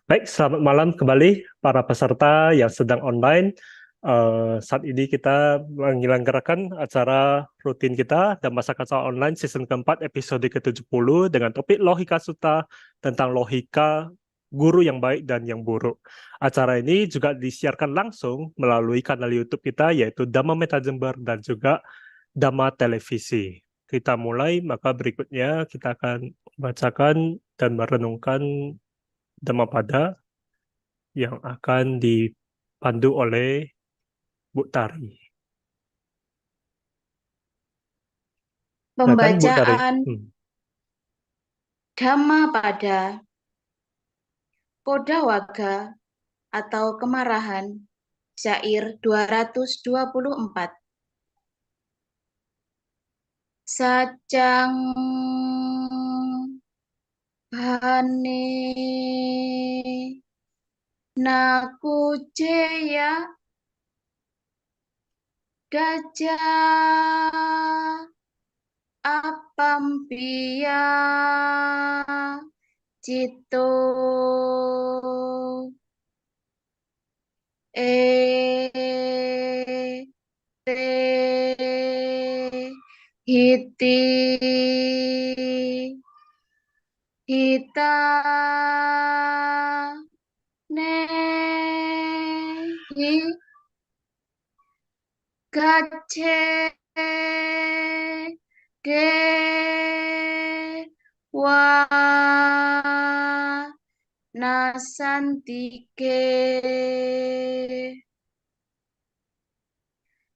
Baik, selamat malam kembali para peserta yang sedang online. Saat ini kita menyelenggarakan acara rutin kita dan masa kacau online season keempat episode ke-70 dengan topik Logika Sutta tentang logika guru yang baik dan yang buruk. Acara ini juga disiarkan langsung melalui kanal YouTube kita yaitu Dhamma Meta Jember dan juga Dhamma Televisi. Kita mulai, maka berikutnya kita akan bacakan dan merenungkan Dhammapada yang akan dipandu oleh Bu Tari. Silakan Bu Tari. Pembacaan Dhammapada Kodawaga atau kemarahan, syair 224. Sajang bhane nakujeya gajah apampia cito te hiti hita nehi gache dewa nasantike.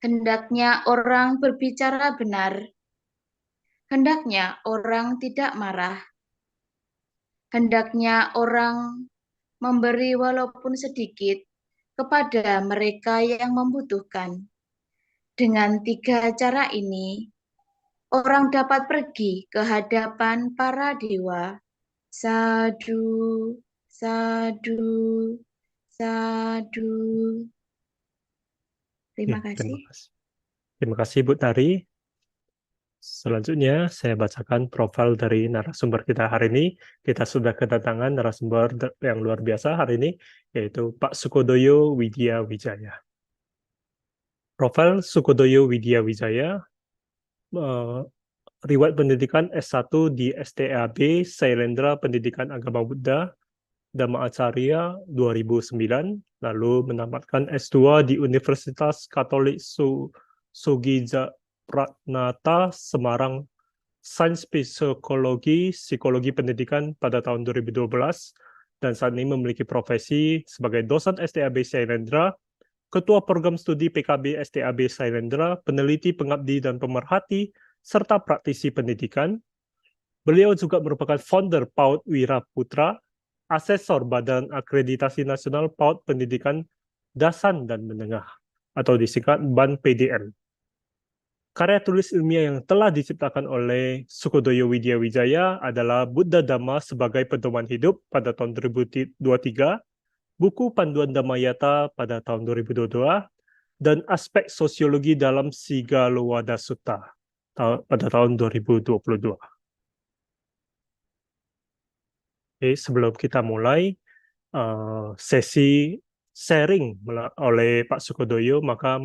Hendaknya orang berbicara benar, hendaknya orang tidak marah, hendaknya orang memberi walaupun sedikit kepada mereka yang membutuhkan. Dengan 3 cara ini, orang dapat pergi ke hadapan para dewa. Sadu, sadu, sadu. Terima Terima kasih. kasih. Terima kasih Bu Tari. Selanjutnya saya bacakan profil dari narasumber kita hari ini. Kita sudah kedatangan narasumber yang luar biasa hari ini, yaitu Pak Sukodoyo Widya Wijaya. Profil Sukodoyo Widya Wijaya, riwayat pendidikan S1 di STAB Sailendra Pendidikan Agama Buddha Dhamma Acarya 2009, lalu menamatkan S2 di Universitas Katolik Sugija Pratnata Semarang, Sains Psikologi Pendidikan pada tahun 2012, dan saat ini memiliki profesi sebagai dosen STAB Sailendra, Ketua Program Studi PKB STAB Sailendra, peneliti pengabdi dan pemerhati, serta praktisi pendidikan. Beliau juga merupakan founder PAUD Wira Putra, asesor Badan Akreditasi Nasional PAUD Pendidikan Dasan dan Menengah, atau disingkat BAN PDN. Karya tulis ilmiah yang telah diciptakan oleh Sukodoyo Widya Wijaya adalah Buddha Dhamma sebagai Pedoman Hidup pada tahun 2023, buku Panduan Dhammayata pada tahun 2022, dan aspek sosiologi dalam Sigalowada Sutta pada tahun 2022. Oke, sebelum kita mulai sesi sharing oleh Pak Sukodoyo, maka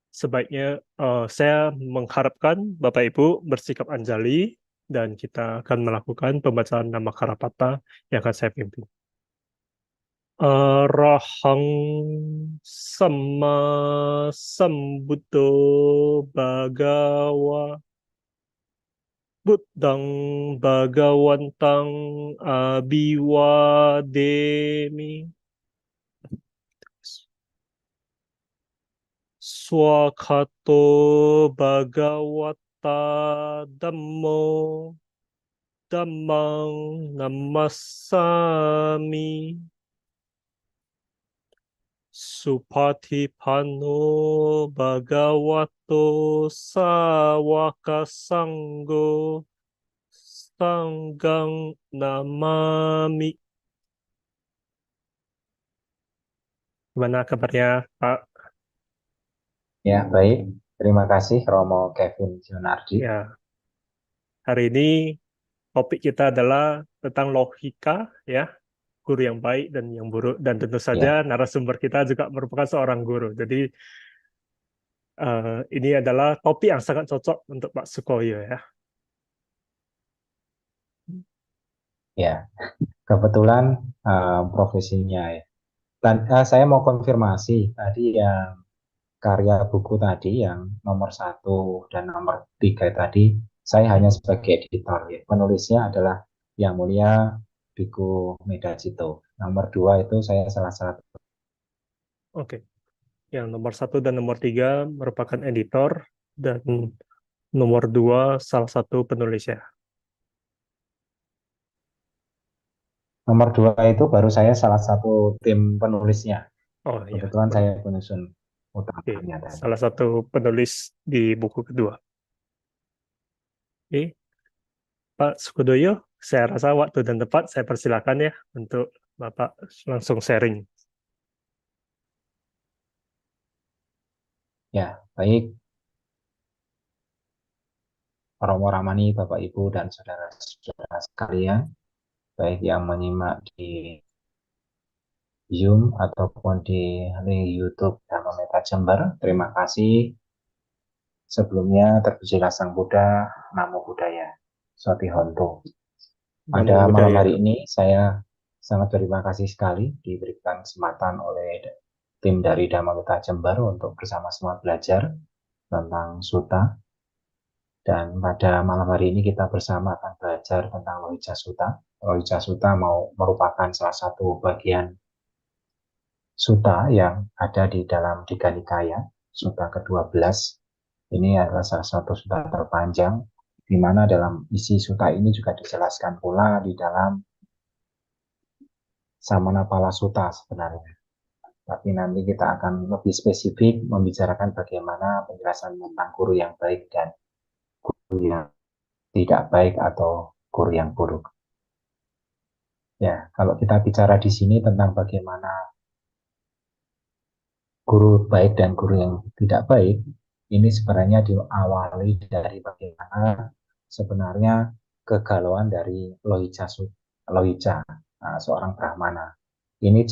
sebaiknya saya mengharapkan Bapak Ibu bersikap anjali dan kita akan melakukan pembacaan nama Karapata yang akan saya pimpin. Arahang Sama Sambuddho Bhagawa Buddhang Bhagawantang Abiwademi Swakato Bhagawata Dhammo Dhammang Namassami Supatipanno Bhagavato Sawaka Sanggo Sanggang Namami. Gimana kabarnya, Pak? Ya, baik. Terima kasih Romo Kevin Sunardi. Ya, hari ini topik kita adalah tentang logika, ya. guru yang baik dan yang buruk, dan tentu Ya, saja narasumber kita juga merupakan seorang guru. Jadi ini adalah topik yang sangat cocok untuk Pak Sukoyo ya. ya. Kebetulan profesinya ya. Dan saya mau konfirmasi tadi yang karya buku tadi yang nomor 1 dan nomor 3 tadi, saya hanya sebagai editor ya. Penulisnya adalah Yang Mulia Biku Medacito. Nomor 2 itu saya salah satu. Oke, yang nomor 1 dan nomor 3 merupakan editor, dan nomor 2 salah satu penulisnya. Nomor 2 itu baru saya salah satu tim penulisnya. Oh iya, Kebetulan boleh. saya penyusun Oke, utamanya tadi. salah satu penulis di buku kedua. Oke, Pak Sukodoyo, saya rasa waktu dan tempat saya persilakan ya untuk Bapak langsung sharing. Ya, baik. Romo Ramani, Bapak Ibu dan saudara-saudara sekalian, baik yang menyimak di Zoom ataupun di link YouTube Dhamma Meta Jember. Terima kasih. Sebelumnya terpujilah Sang Buddha, Namo Buddhaya, Sotihonto. Namo Pada malam Buddhaya. hari ini saya sangat berterima kasih sekali diberikan kesempatan oleh tim dari Dhamma Meta Jember untuk bersama-sama belajar tentang Sutta. Dan pada malam hari ini kita bersama akan belajar tentang Lohija Sutta. Lohija Sutta merupakan salah satu bagian sutta yang ada di dalam Digha Nikaya, sutta ke-12. Ini adalah salah satu sutta terpanjang, di mana dalam isi sutta ini juga dijelaskan pula di dalam Samanapala Sutta sebenarnya. Tapi nanti kita akan lebih spesifik membicarakan bagaimana penjelasan tentang guru yang baik dan guru yang tidak baik atau guru yang buruk. Ya, kalau kita bicara di sini tentang bagaimana guru baik dan guru yang tidak baik, ini sebenarnya diawali dari bagaimana sebenarnya kegalauan dari Lohija, seorang Brahmana. Ini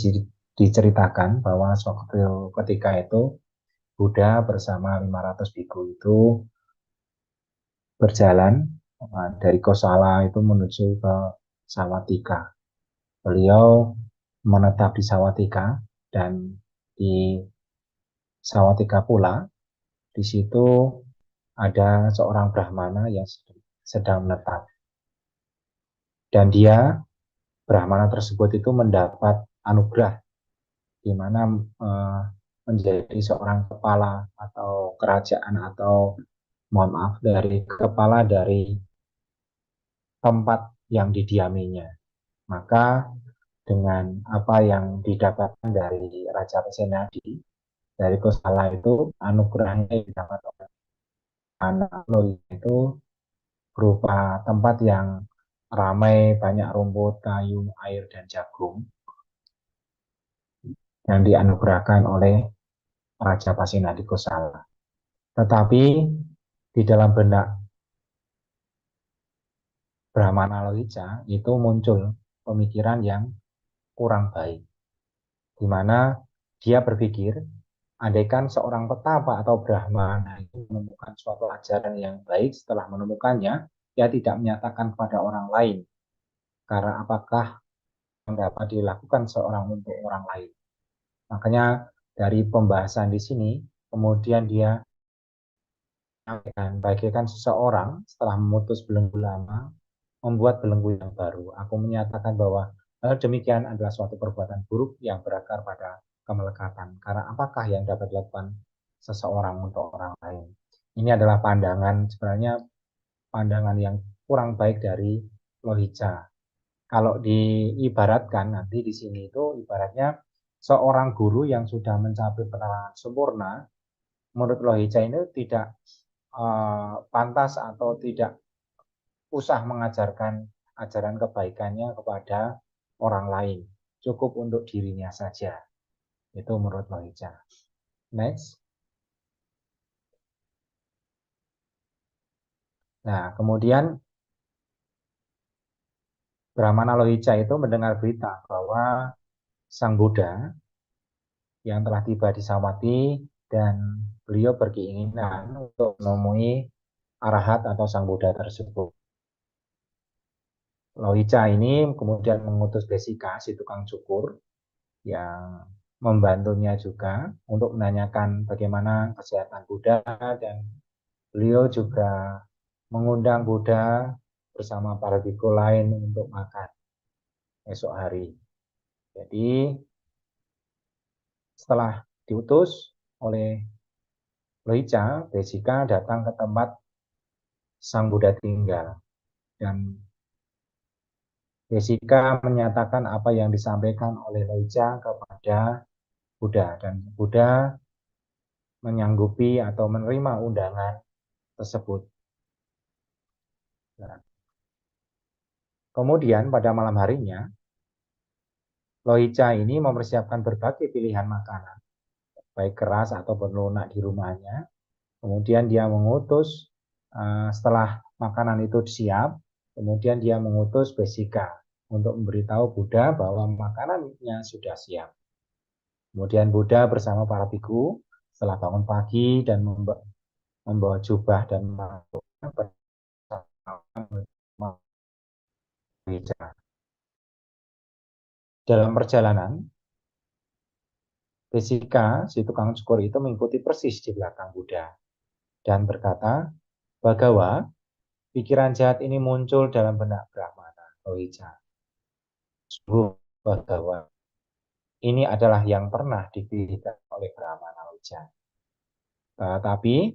diceritakan bahwa suatu ketika itu Buddha bersama 500 biku itu berjalan dari Kosala itu menuju ke Sawatika. Beliau menetap di Sawatika, dan di Sawatika pula di situ ada seorang Brahmana yang sedang menetap, dan dia Brahmana tersebut itu mendapat anugerah di mana menjadi seorang kepala atau kerajaan, atau mohon maaf, dari kepala dari tempat yang didiaminya. Maka dengan apa yang didapatkan dari Raja Pasenadi dari Kosala itu, anugerahnya yang didapat oleh anak Loyi itu berupa tempat yang ramai, banyak rumput, kayu, air, dan jagung yang dianugerahkan oleh Raja Pasenadi Kosala. Tetapi di dalam benak Brahmana Lohija itu muncul pemikiran yang kurang baik, di mana dia berpikir, andaikan seorang petapa atau Brahmana itu menemukan suatu ajaran yang baik, setelah menemukannya, dia tidak menyatakan kepada orang lain. Karena apakah yang dapat dilakukan seorang untuk orang lain? Makanya dari pembahasan di sini, kemudian dia menyampaikan, bagaikan seseorang setelah memutus belenggu lama, membuat belenggu yang baru. Aku menyatakan bahwa hal demikian adalah suatu perbuatan buruk yang berakar pada kemelekatan. Karena apakah yang dapat dilakukan seseorang untuk orang lain? Ini adalah pandangan, sebenarnya pandangan yang kurang baik dari Lohija. Kalau diibaratkan nanti di sini itu ibaratnya seorang guru yang sudah mencapai penerangan sempurna, menurut Lohija ini tidak pantas atau tidak usah mengajarkan ajaran kebaikannya kepada orang lain. Cukup untuk dirinya saja. Itu menurut Lohija. Next. Nah, kemudian Brahmana Lohica itu mendengar berita bahwa Sang Buddha yang telah tiba di Sawathi dan beliau berkeinginan untuk menemui Arahat atau Sang Buddha tersebut. Lohica ini kemudian mengutus Desika, si tukang cukur, yang membantunya juga untuk menanyakan bagaimana kesehatan Buddha, dan beliau juga mengundang Buddha bersama para biku lain untuk makan esok hari. Jadi setelah diutus oleh Lohica, Desika datang ke tempat Sang Buddha tinggal, dan Desika menyatakan apa yang disampaikan oleh Lohica kepada Buddha, dan Buddha menyanggupi atau menerima undangan tersebut. Nah, kemudian pada malam harinya, Lohica ini mempersiapkan berbagai pilihan makanan, baik keras ataupun lunak di rumahnya. Kemudian dia mengutus, setelah makanan itu siap, kemudian dia mengutus Desika untuk memberitahu Buddha bahwa makanannya sudah siap. Kemudian Buddha bersama para biku setelah bangun pagi dan membawa jubah dan mangkuk bersama Lohica. Dalam perjalanan, Desika, si tukang cukur itu mengikuti persis di belakang Buddha dan berkata, "Bagawa, pikiran jahat ini muncul dalam benak Brahmana Lohica. Sungguh, Bagawa, ini adalah yang pernah dipikirkan oleh Brahmana Lohica." Tapi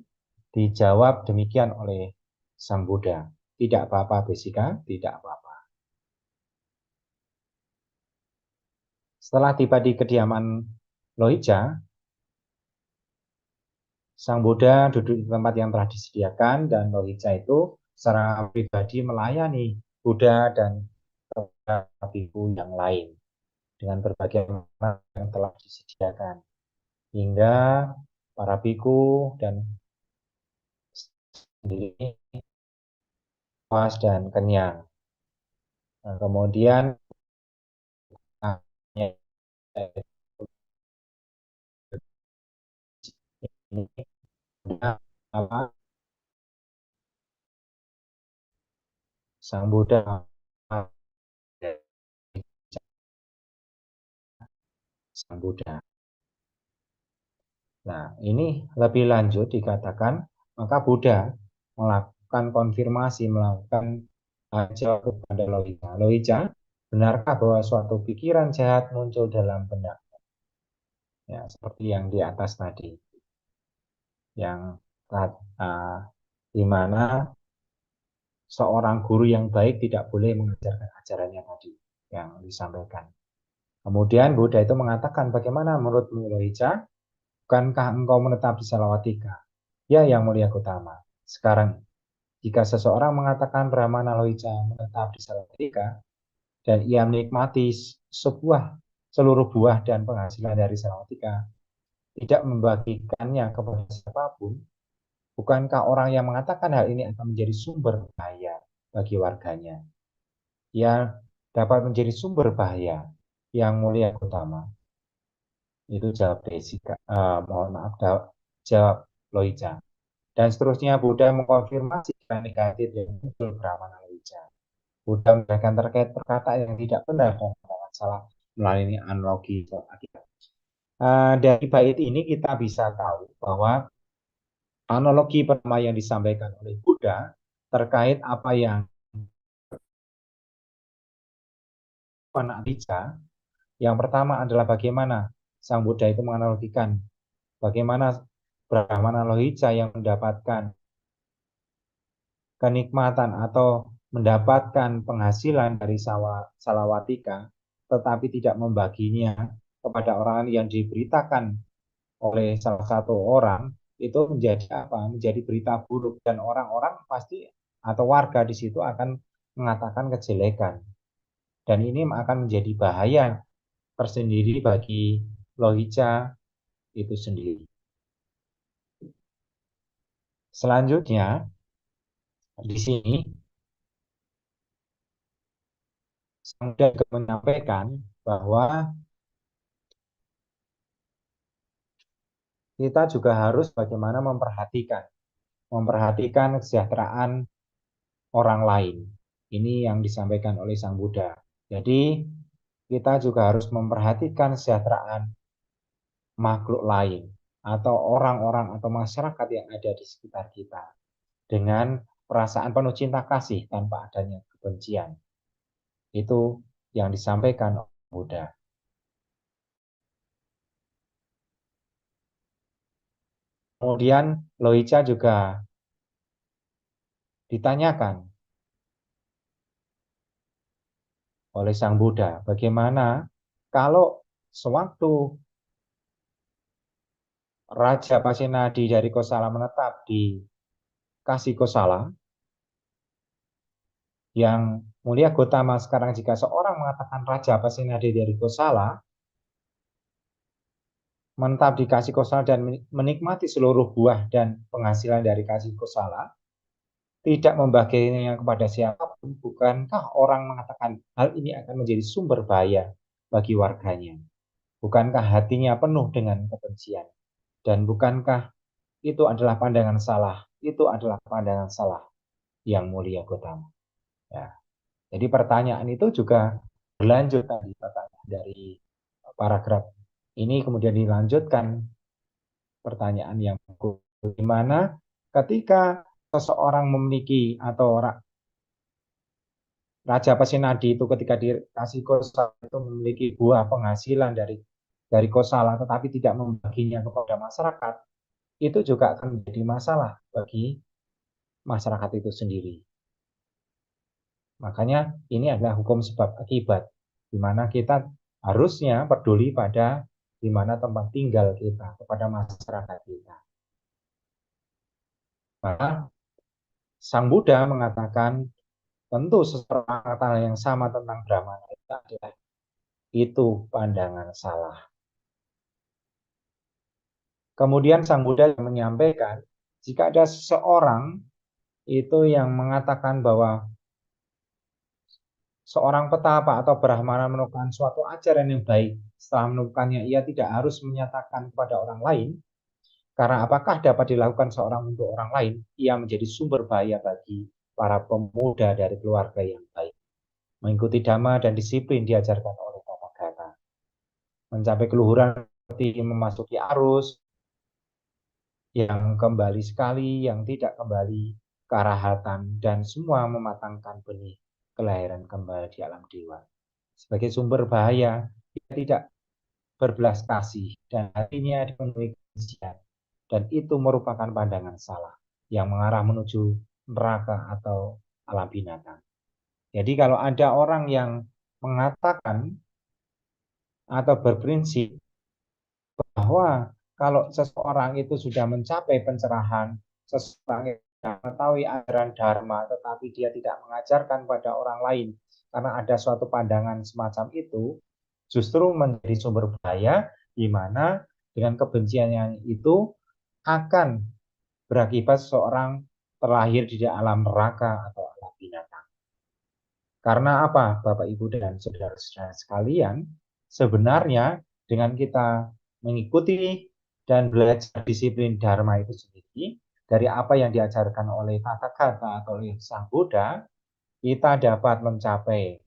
dijawab demikian oleh Sang Buddha, "Tidak apa-apa, Desika, tidak apa-apa." Setelah tiba di kediaman Lohica, Sang Buddha duduk di tempat yang telah disediakan, dan Lohica itu secara pribadi melayani Buddha dan biku yang lain dengan berbagai makanan yang telah disediakan, hingga para biku dan sendiri puas dan kenyang. Nah, kemudian ini apa, Sang Buddha, Sang Buddha. Nah, ini lebih lanjut dikatakan, maka Buddha melakukan konfirmasi, melakukan jawab kepada Lohica. Lohica, benarkah bahwa suatu pikiran jahat muncul dalam benak? Ya, seperti yang di atas tadi, yang di mana seorang guru yang baik tidak boleh mengajarkan ajarannya tadi yang disampaikan. Kemudian Buddha itu mengatakan, "Bagaimana menurutmu, Lohica? Bukankah engkau menetap di Salawatika?" "Ya, Yang Mulia Gautama." "Sekarang, jika seseorang mengatakan Brahmana Lohica menetap di Salawatika dan ia menikmati seluruh buah dan penghasilan dari Salawatika, tidak membagikannya kepada siapapun, bukankah orang yang mengatakan hal ini akan menjadi sumber bahaya bagi warganya?" "Ya, dapat menjadi sumber bahaya, Yang Mulia Gautama." Itu jawab Desika, mohon maaf, jawab Lohica. Dan seterusnya Buddha mengkonfirmasi pikiran negatif yang muncul Brahmana Lohica. Buddha memberikan terkait perkataan yang tidak benar dan perkataan salah melalui analogi akibat. Dari bait ini kita bisa tahu bahwa analogi pertama yang disampaikan oleh Buddha terkait apa yang Lohica, yang pertama adalah bagaimana Sang Buddha itu menganalogikan bagaimana Brahmana Lohica yang mendapatkan kenikmatan atau mendapatkan penghasilan dari Salawatika, tetapi tidak membaginya kepada orang yang diberitakan oleh salah satu orang, itu menjadi apa? Menjadi berita buruk, dan orang-orang pasti atau warga di situ akan mengatakan kejelekan. Dan ini akan menjadi bahaya tersendiri bagi Lohica itu sendiri. Selanjutnya di sini Sang Buddha juga menyampaikan bahwa kita juga harus bagaimana memperhatikan kesejahteraan orang lain. Ini yang disampaikan oleh Sang Buddha. Jadi kita juga harus memperhatikan kesejahteraan makhluk lain atau orang-orang atau masyarakat yang ada di sekitar kita dengan perasaan penuh cinta kasih tanpa adanya kebencian. Itu yang disampaikan oleh Buddha. Kemudian Loica juga ditanyakan oleh Sang Buddha, bagaimana kalau sewaktu Raja Pasenadi dari Kosala menetap di Kasih Kosala, yang mulia Gotama sekarang jika seorang mengatakan Raja Pasenadi dari Kosala, menetap di Kasih Kosala dan menikmati seluruh buah dan penghasilan dari Kasih Kosala, tidak membaginya kepada siapapun, bukankah orang mengatakan hal ini akan menjadi sumber bahaya bagi warganya? Bukankah hatinya penuh dengan kebencian? Dan bukankah itu adalah pandangan salah? Itu adalah pandangan salah yang mulia Gotama. Ya. Jadi pertanyaan itu juga berlanjut tadi, pertanyaan dari paragraf ini kemudian dilanjutkan pertanyaan yang di mana ketika seseorang memiliki atau Raja Pasenadi itu ketika dikasih Kosala itu memiliki buah penghasilan dari Kosala tetapi tidak membaginya kepada masyarakat, itu juga akan menjadi masalah bagi masyarakat itu sendiri. Makanya ini adalah hukum sebab akibat, di mana kita harusnya peduli pada di mana tempat tinggal kita, kepada masyarakat kita. Maka Sang Buddha mengatakan tentu seseorang kata yang sama tentang Brahmana itu pandangan salah. Kemudian Sang Buddha menyampaikan jika ada seseorang itu yang mengatakan bahwa seorang petapa atau Brahmana menemukan suatu ajaran yang baik, setelah menemukannya ia tidak harus menyatakan kepada orang lain, karena apakah dapat dilakukan seorang untuk orang lain, ia menjadi sumber bahaya bagi para pemuda dari keluarga yang baik. Mengikuti dhamma dan disiplin diajarkan oleh Tathagata. Mencapai keluhuran seperti memasuki arus, yang kembali sekali, yang tidak kembali ke arahatan, dan semua mematangkan benih kelahiran kembali di alam dewa. Sebagai sumber bahaya, dia tidak berbelas kasih, dan hatinya dipenuhi kebencian. Dan itu merupakan pandangan salah, yang mengarah menuju neraka atau alam binatang. Jadi kalau ada orang yang mengatakan atau berprinsip bahwa kalau seseorang itu sudah mencapai pencerahan, seseorang yang mengetahui ajaran Dharma, tetapi dia tidak mengajarkan pada orang lain karena ada suatu pandangan semacam itu, justru menjadi sumber bahaya, di mana dengan kebenciannya itu akan berakibat seseorang terlahir di alam neraka atau alam binatang. Karena apa, Bapak, Ibu, dan saudara-saudara sekalian, sebenarnya dengan kita mengikuti dan belajar disiplin Dharma itu sendiri, dari apa yang diajarkan oleh Tathagata atau oleh Sang Buddha, kita dapat mencapai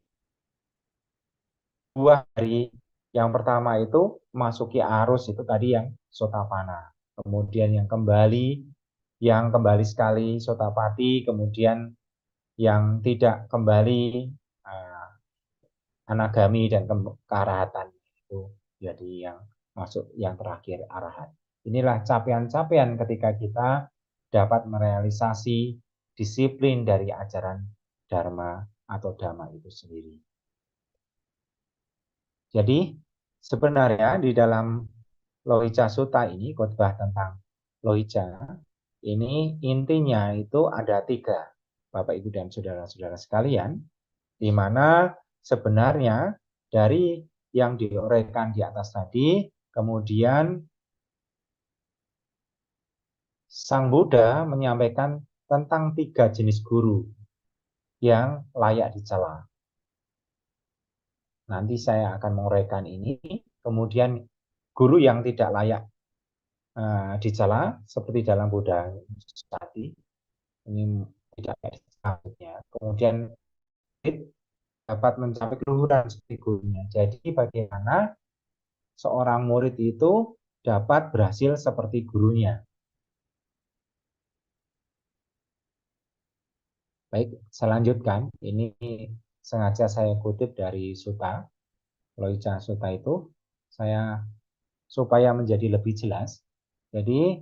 buah dari yang pertama itu masuki arus itu tadi yang Sotapanna. Kemudian yang kembali sekali Sotapatti, kemudian yang tidak kembali Anagami dan kearahatan itu jadi yang masuk yang terakhir arahat. Inilah capaian-capaian ketika kita dapat merealisasi disiplin dari ajaran Dharma atau Dhamma itu sendiri. Jadi sebenarnya di dalam Lohica Sutta ini, khotbah tentang Lohica, ini intinya itu ada 3, Bapak, Ibu, dan saudara-saudara sekalian, di mana sebenarnya dari yang diuraikan di atas tadi, kemudian Sang Buddha menyampaikan tentang 3 jenis guru yang layak dicela. Nanti saya akan menguraikan ini. Kemudian guru yang tidak layak dicela seperti dalam Buddha tadi, ini tidak selanjutnya. Kemudian dapat mencapai keluhuran seperti gurunya. Jadi bagaimana seorang murid itu dapat berhasil seperti gurunya. Baik, saya lanjutkan. Ini sengaja saya kutip dari Sutta, Loica Sutta itu, saya supaya menjadi lebih jelas. Jadi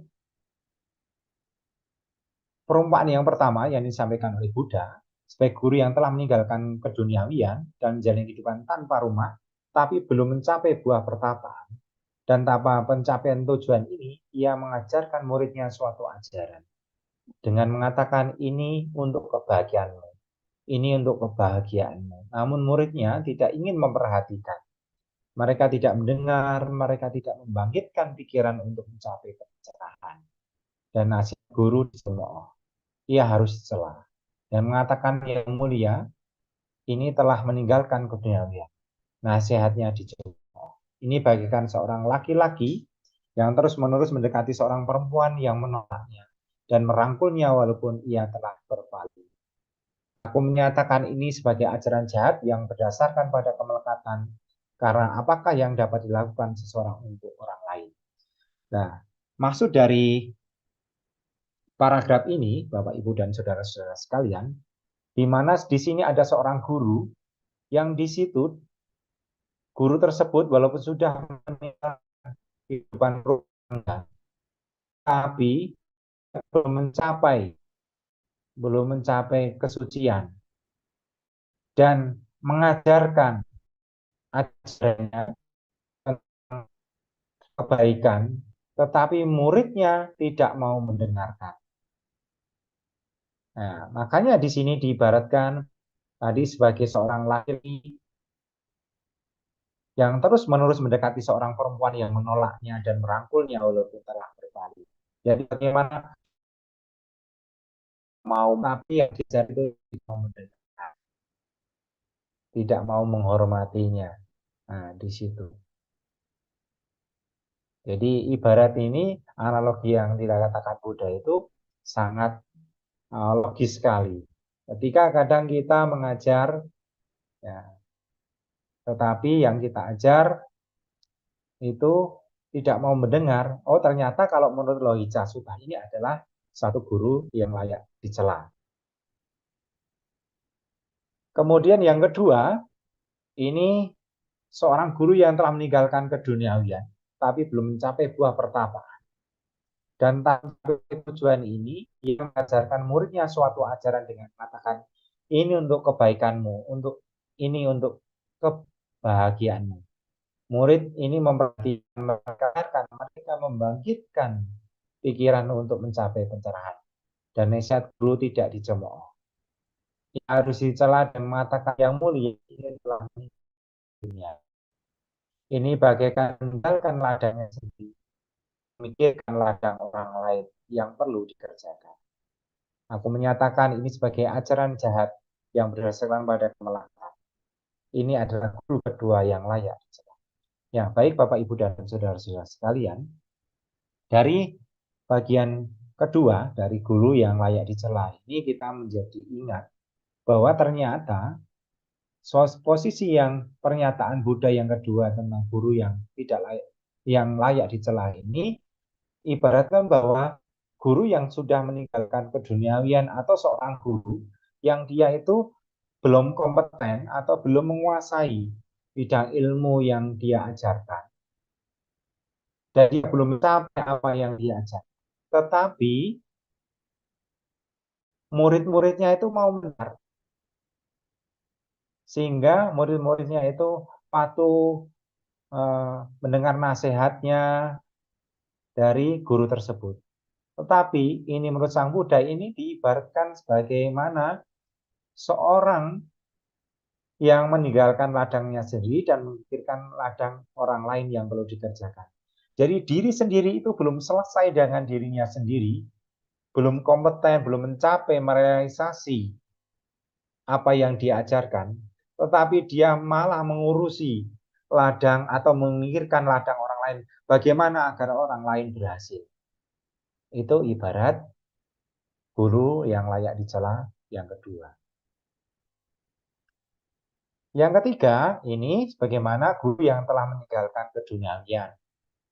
perumpamaan yang pertama yang disampaikan oleh Buddha, sebagai guru yang telah meninggalkan keduniawian dan menjalani kehidupan tanpa rumah, tapi belum mencapai buah pertapaan, dan tanpa pencapaian tujuan ini, ia mengajarkan muridnya suatu ajaran dengan mengatakan ini untuk kebahagiaanmu, ini untuk kebahagiaanmu. Namun muridnya tidak ingin memperhatikan. Mereka tidak mendengar, mereka tidak membangkitkan pikiran untuk mencapai pencerahan. Dan nasihat guru dicemooh. Ia harus dicela dan mengatakan yang mulia ini telah meninggalkan keduniawian. Nasihatnya dicemooh. Ini bagikan seorang laki-laki yang terus-menerus mendekati seorang perempuan yang menolaknya dan merangkulnya walaupun ia telah berpaling. Aku menyatakan ini sebagai ajaran jahat yang berdasarkan pada kemelekatan, karena apakah yang dapat dilakukan seseorang untuk orang lain. Nah, maksud dari paragraf ini, Bapak, Ibu, dan saudara-saudara sekalian, di mana di sini ada seorang guru yang di situ guru tersebut walaupun sudah meninggal kehidupan rumah, tapi belum mencapai kesucian dan mengajarkan ajarannya tentang kebaikan, tetapi muridnya tidak mau mendengarkan. Nah, makanya di sini diibaratkan tadi sebagai seorang laki-laki yang terus-menerus mendekati seorang perempuan yang menolaknya dan merangkulnya walaupun telah berpaling. Jadi bagaimana mau, tapi yang diajar itu tidak mau mendengar, tidak mau menghormatinya. Nah, di situ. Jadi ibarat ini analogi yang dikatakan Buddha itu sangat logis sekali. Ketika kadang kita mengajar, ya, tetapi yang kita ajar itu tidak mau mendengar. Oh, ternyata kalau menurut Loica Sutta ini adalah satu guru yang layak dicela. Kemudian yang kedua, ini seorang guru yang telah meninggalkan keduniawian, tapi belum mencapai buah pertapaan. Dan tanpa tujuan ini, ia mengajarkan muridnya suatu ajaran dengan mengatakan, ini untuk kebaikanmu, ini untuk kebahagiaanmu. Murid ini memperhatikan mereka membangkitkan pikiran untuk mencapai pencerahan. Dan nasihat guru tidak dicemooh. Ia harus dicela dan mengatakan yang mulia ini telah dunia. Ini bagaikan meninggalkan ladangnya sendiri, memikirkan ladang orang lain yang perlu dikerjakan. Aku menyatakan ini sebagai ajaran jahat yang berdasarkan pada kemelekatan. Ini adalah guru kedua yang layak dicela. Ya, baik Bapak, Ibu, dan saudara-saudara sekalian, dari bagian kedua dari guru yang layak dicela ini kita menjadi ingat bahwa ternyata posisi yang pernyataan Buddha yang kedua tentang guru yang tidak layak, yang layak dicela ini ibaratkan bahwa guru yang sudah meninggalkan keduniawian atau seorang guru yang dia itu belum kompeten atau belum menguasai bidang ilmu yang dia ajarkan. Dan dia belum mencapai apa yang dia ajarkan. Tetapi murid-muridnya itu mau mendengar. Sehingga murid-muridnya itu patuh mendengar nasihatnya dari guru tersebut. Tetapi ini menurut Sang Buddha ini diibaratkan sebagaimana seorang yang meninggalkan ladangnya sendiri dan memikirkan ladang orang lain yang perlu dikerjakan. Jadi diri sendiri itu belum selesai dengan dirinya sendiri, belum kompeten, belum mencapai merealisasi apa yang diajarkan, tetapi dia malah mengurusi ladang atau memikirkan ladang orang lain, bagaimana agar orang lain berhasil. Itu ibarat guru yang layak dicela yang kedua. Yang ketiga, ini bagaimana guru yang telah meninggalkan keduniawian.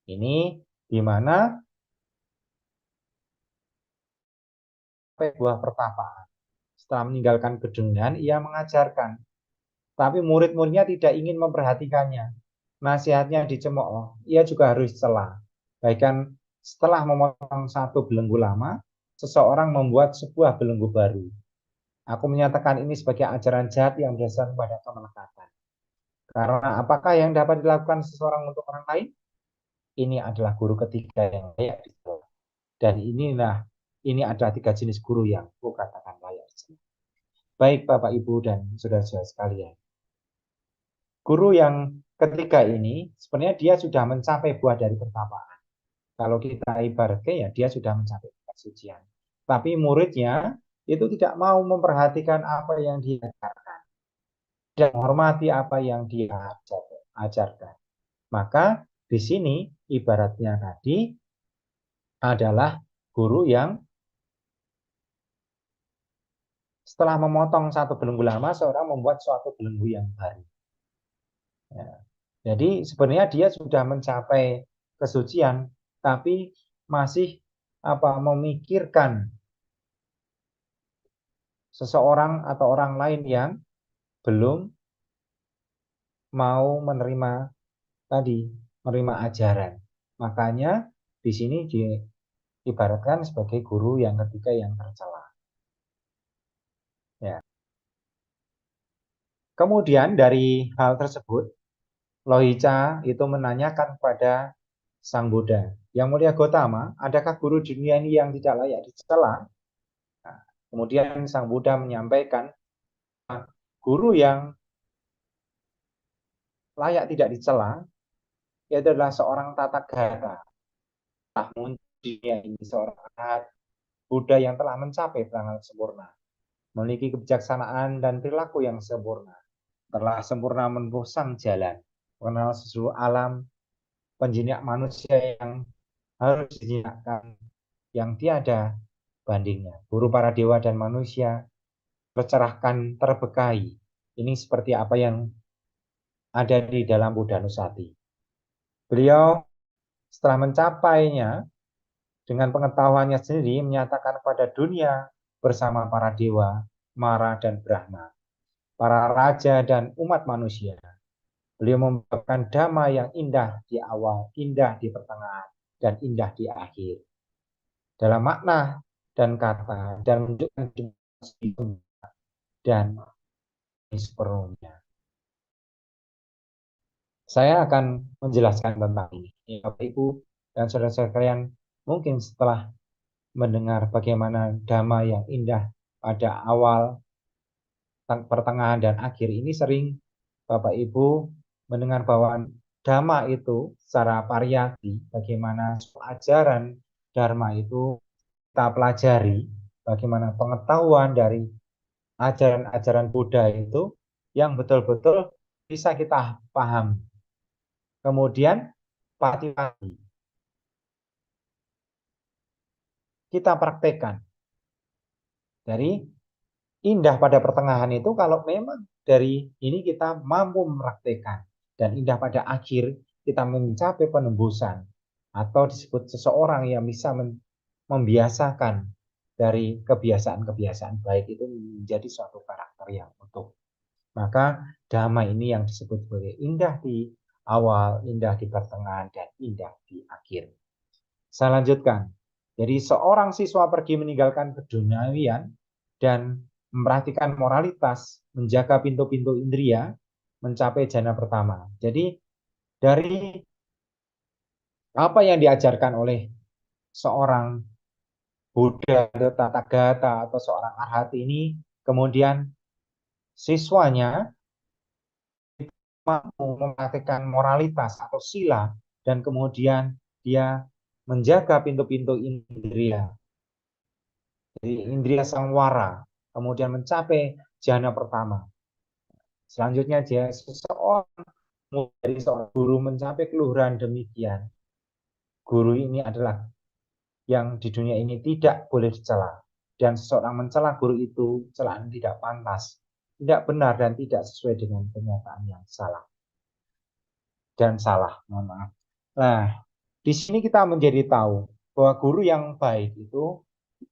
Ini di mana buah pertapaan. Setelah meninggalkan keduniawian, ia mengajarkan. Tapi murid-muridnya tidak ingin memperhatikannya. Nasihatnya dicemooh, ia juga harus celah. Bahkan setelah memotong satu belenggu lama, seseorang membuat sebuah belenggu baru. Aku menyatakan ini sebagai ajaran jahat yang berdasarkan pada kemelekatan. Karena apakah yang dapat dilakukan seseorang untuk orang lain? Ini adalah guru ketiga yang layak dicela. Dan ini adalah 3 jenis guru yang aku katakan layak dicela. Baik Bapak Ibu dan saudara-saudara sekalian. Guru yang ketiga ini sebenarnya dia sudah mencapai buah dari pertapaan. Kalau kita ibaratkan ya dia sudah mencapai kesucian. Tapi muridnya itu tidak mau memperhatikan apa yang dia ajarkan dan menghormati apa yang dia ajarkan. Maka di sini ibaratnya tadi adalah guru yang setelah memotong satu belenggu lama, seorang membuat suatu belenggu yang baru. Ya. Jadi sebenarnya dia sudah mencapai kesucian, tapi masih memikirkan seseorang atau orang lain yang belum mau menerima ajaran. Makanya di sini diibaratkan sebagai guru yang ketiga yang tercela. Ya. Kemudian dari hal tersebut, Lohica itu menanyakan kepada Sang Buddha, Yang Mulia Gotama, adakah guru dunia ini yang tidak layak dicela? Nah, kemudian Sang Buddha menyampaikan, guru yang layak tidak dicela, yaitu adalah seorang Tathagata. Telah muncul di dunia ini seorang Buddha yang telah mencapai perangai sempurna, memiliki kebijaksanaan dan perilaku yang sempurna, telah sempurna menempuh sang jalan, mengenal seluruh alam, penjinak manusia yang harus dijinakkan, yang tiada bandingnya. Guru para dewa dan manusia tercerahkan, terbekahi. Ini seperti apa yang ada di dalam Buddha Nusati. Beliau setelah mencapainya dengan pengetahuannya sendiri menyatakan kepada dunia bersama para dewa, Mara dan Brahma, para raja dan umat manusia. Beliau membawakan dhamma yang indah di awal, indah di pertengahan, dan indah di akhir. Dalam makna dan kata, dan menunjukkan dan sepenuhnya. Saya akan menjelaskan tentang ini. Bapak Ibu dan saudara-saudara sekalian, mungkin setelah mendengar bagaimana dhamma yang indah pada awal, pertengahan, dan akhir ini sering Bapak Ibu mendengar bahwa dhamma itu secara variasi, bagaimana ajaran dharma itu kita pelajari, bagaimana pengetahuan dari ajaran-ajaran Buddha itu yang betul-betul bisa kita pahami. Kemudian pati-pati kita praktekkan. Dari indah pada pertengahan itu kalau memang dari ini kita mampu mempraktekkan, dan indah pada akhir kita mencapai penembusan, atau disebut seseorang yang bisa membiasakan dari kebiasaan-kebiasaan baik itu menjadi suatu karakter yang utuh. Maka dhamma ini yang disebut sebagai indah di awal, indah di pertengahan, dan indah di akhir. Saya lanjutkan. Jadi seorang siswa pergi meninggalkan keduniawian dan memperhatikan moralitas, menjaga pintu-pintu indria, mencapai jana pertama. Jadi dari apa yang diajarkan oleh seorang Buddha atau Tathagata atau seorang arhat ini, kemudian siswanya mampu mempraktikkan moralitas atau sila, dan kemudian dia menjaga pintu-pintu indria. Jadi indria samwara, kemudian mencapai jana pertama. Selanjutnya seseorang dari seorang guru mencapai keluhuran demikian. Guru ini adalah yang di dunia ini tidak boleh dicela. Dan seseorang mencela guru itu celaan tidak pantas, tidak benar dan tidak sesuai dengan kenyataan yang salah. Mohon maaf. Nah, di sini kita menjadi tahu bahwa guru yang baik itu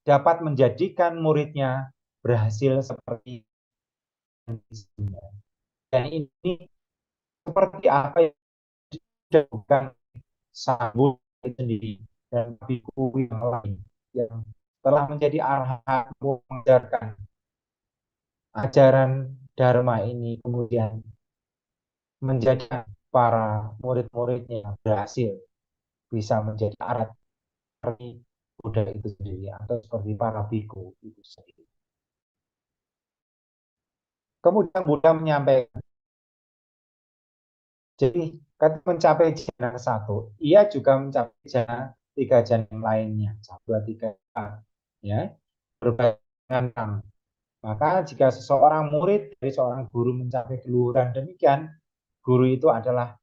dapat menjadikan muridnya berhasil seperti ini. Dan ini seperti apa yang dilakukan Sambut sendiri dan biku yang lain yang telah menjadi arahan mengajarkan ajaran Dharma ini kemudian menjadikan para murid-muridnya berhasil bisa menjadi arat seperti Buddha itu sendiri atau seperti para biku itu sendiri. Kemudian Buddha menyampaikan, jadi ketika mencapai jana satu, ia juga mencapai jana tiga jana yang lainnya, 1, 2, 3, ya, berbaikan. Maka jika seseorang murid dari seorang guru mencapai keluhuran demikian, guru itu adalah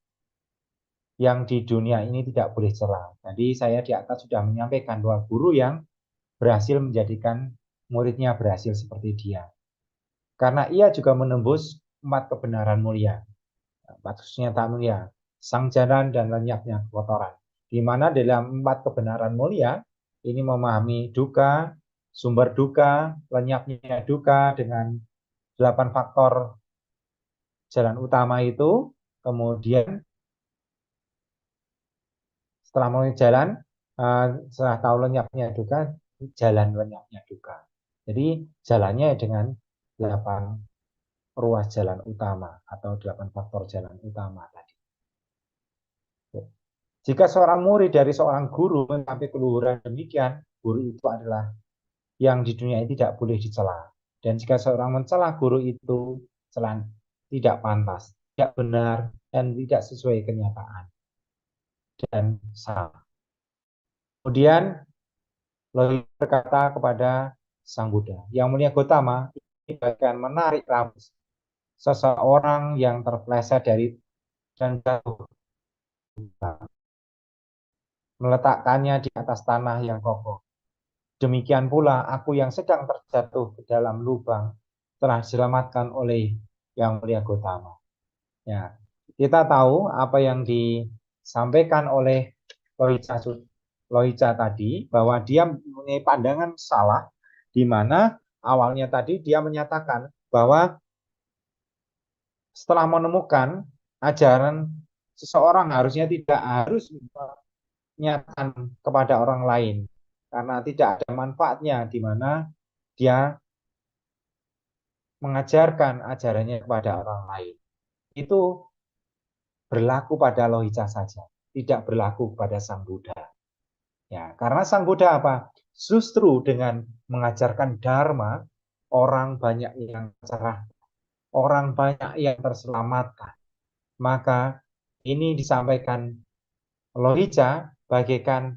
yang di dunia ini tidak boleh celah. Jadi saya di atas sudah menyampaikan bahwa guru yang berhasil menjadikan muridnya berhasil seperti dia. Karena ia juga menembus 4 kebenaran mulia. 4 tak mulia, sang jalan dan lenyapnya kotoran. Di mana dalam 4 kebenaran mulia, ini memahami duka, sumber duka, lenyapnya duka dengan 8 faktor jalan utama itu, kemudian setelah mulai jalan, setelah tahu lenyapnya duka, jalan lenyapnya duka. Jadi jalannya dengan 8 ruas jalan utama atau 8 faktor jalan utama tadi. Jika seorang murid dari seorang guru mencapai keluhuran demikian, guru itu adalah yang di dunia ini tidak boleh dicela. Dan jika seorang mencela guru itu, celaan tidak pantas, tidak benar, dan tidak sesuai kenyataan. Dan salah. Kemudian Lohi berkata kepada Sang Buddha, Yang Mulia Gotama, ini bagian menarik rambut seseorang yang terpeleset dari dan jatuh, meletakkannya di atas tanah yang kokoh. Demikian pula aku yang sedang terjatuh ke dalam lubang telah diselamatkan oleh Yang Mulia Gotama. Ya, kita tahu apa yang disampaikan oleh Loica tadi, bahwa dia mempunyai pandangan salah, di mana awalnya tadi dia menyatakan bahwa setelah menemukan ajaran seseorang harusnya tidak harus menyatakan kepada orang lain, karena tidak ada manfaatnya di mana dia mengajarkan ajarannya kepada orang lain. Itu berlaku pada Lohica saja, tidak berlaku pada Sang Buddha. Ya, karena Sang Buddha apa? Justru dengan mengajarkan Dharma, orang banyak yang cerah, orang banyak yang terselamatkan. Maka ini disampaikan Lohica bagaikan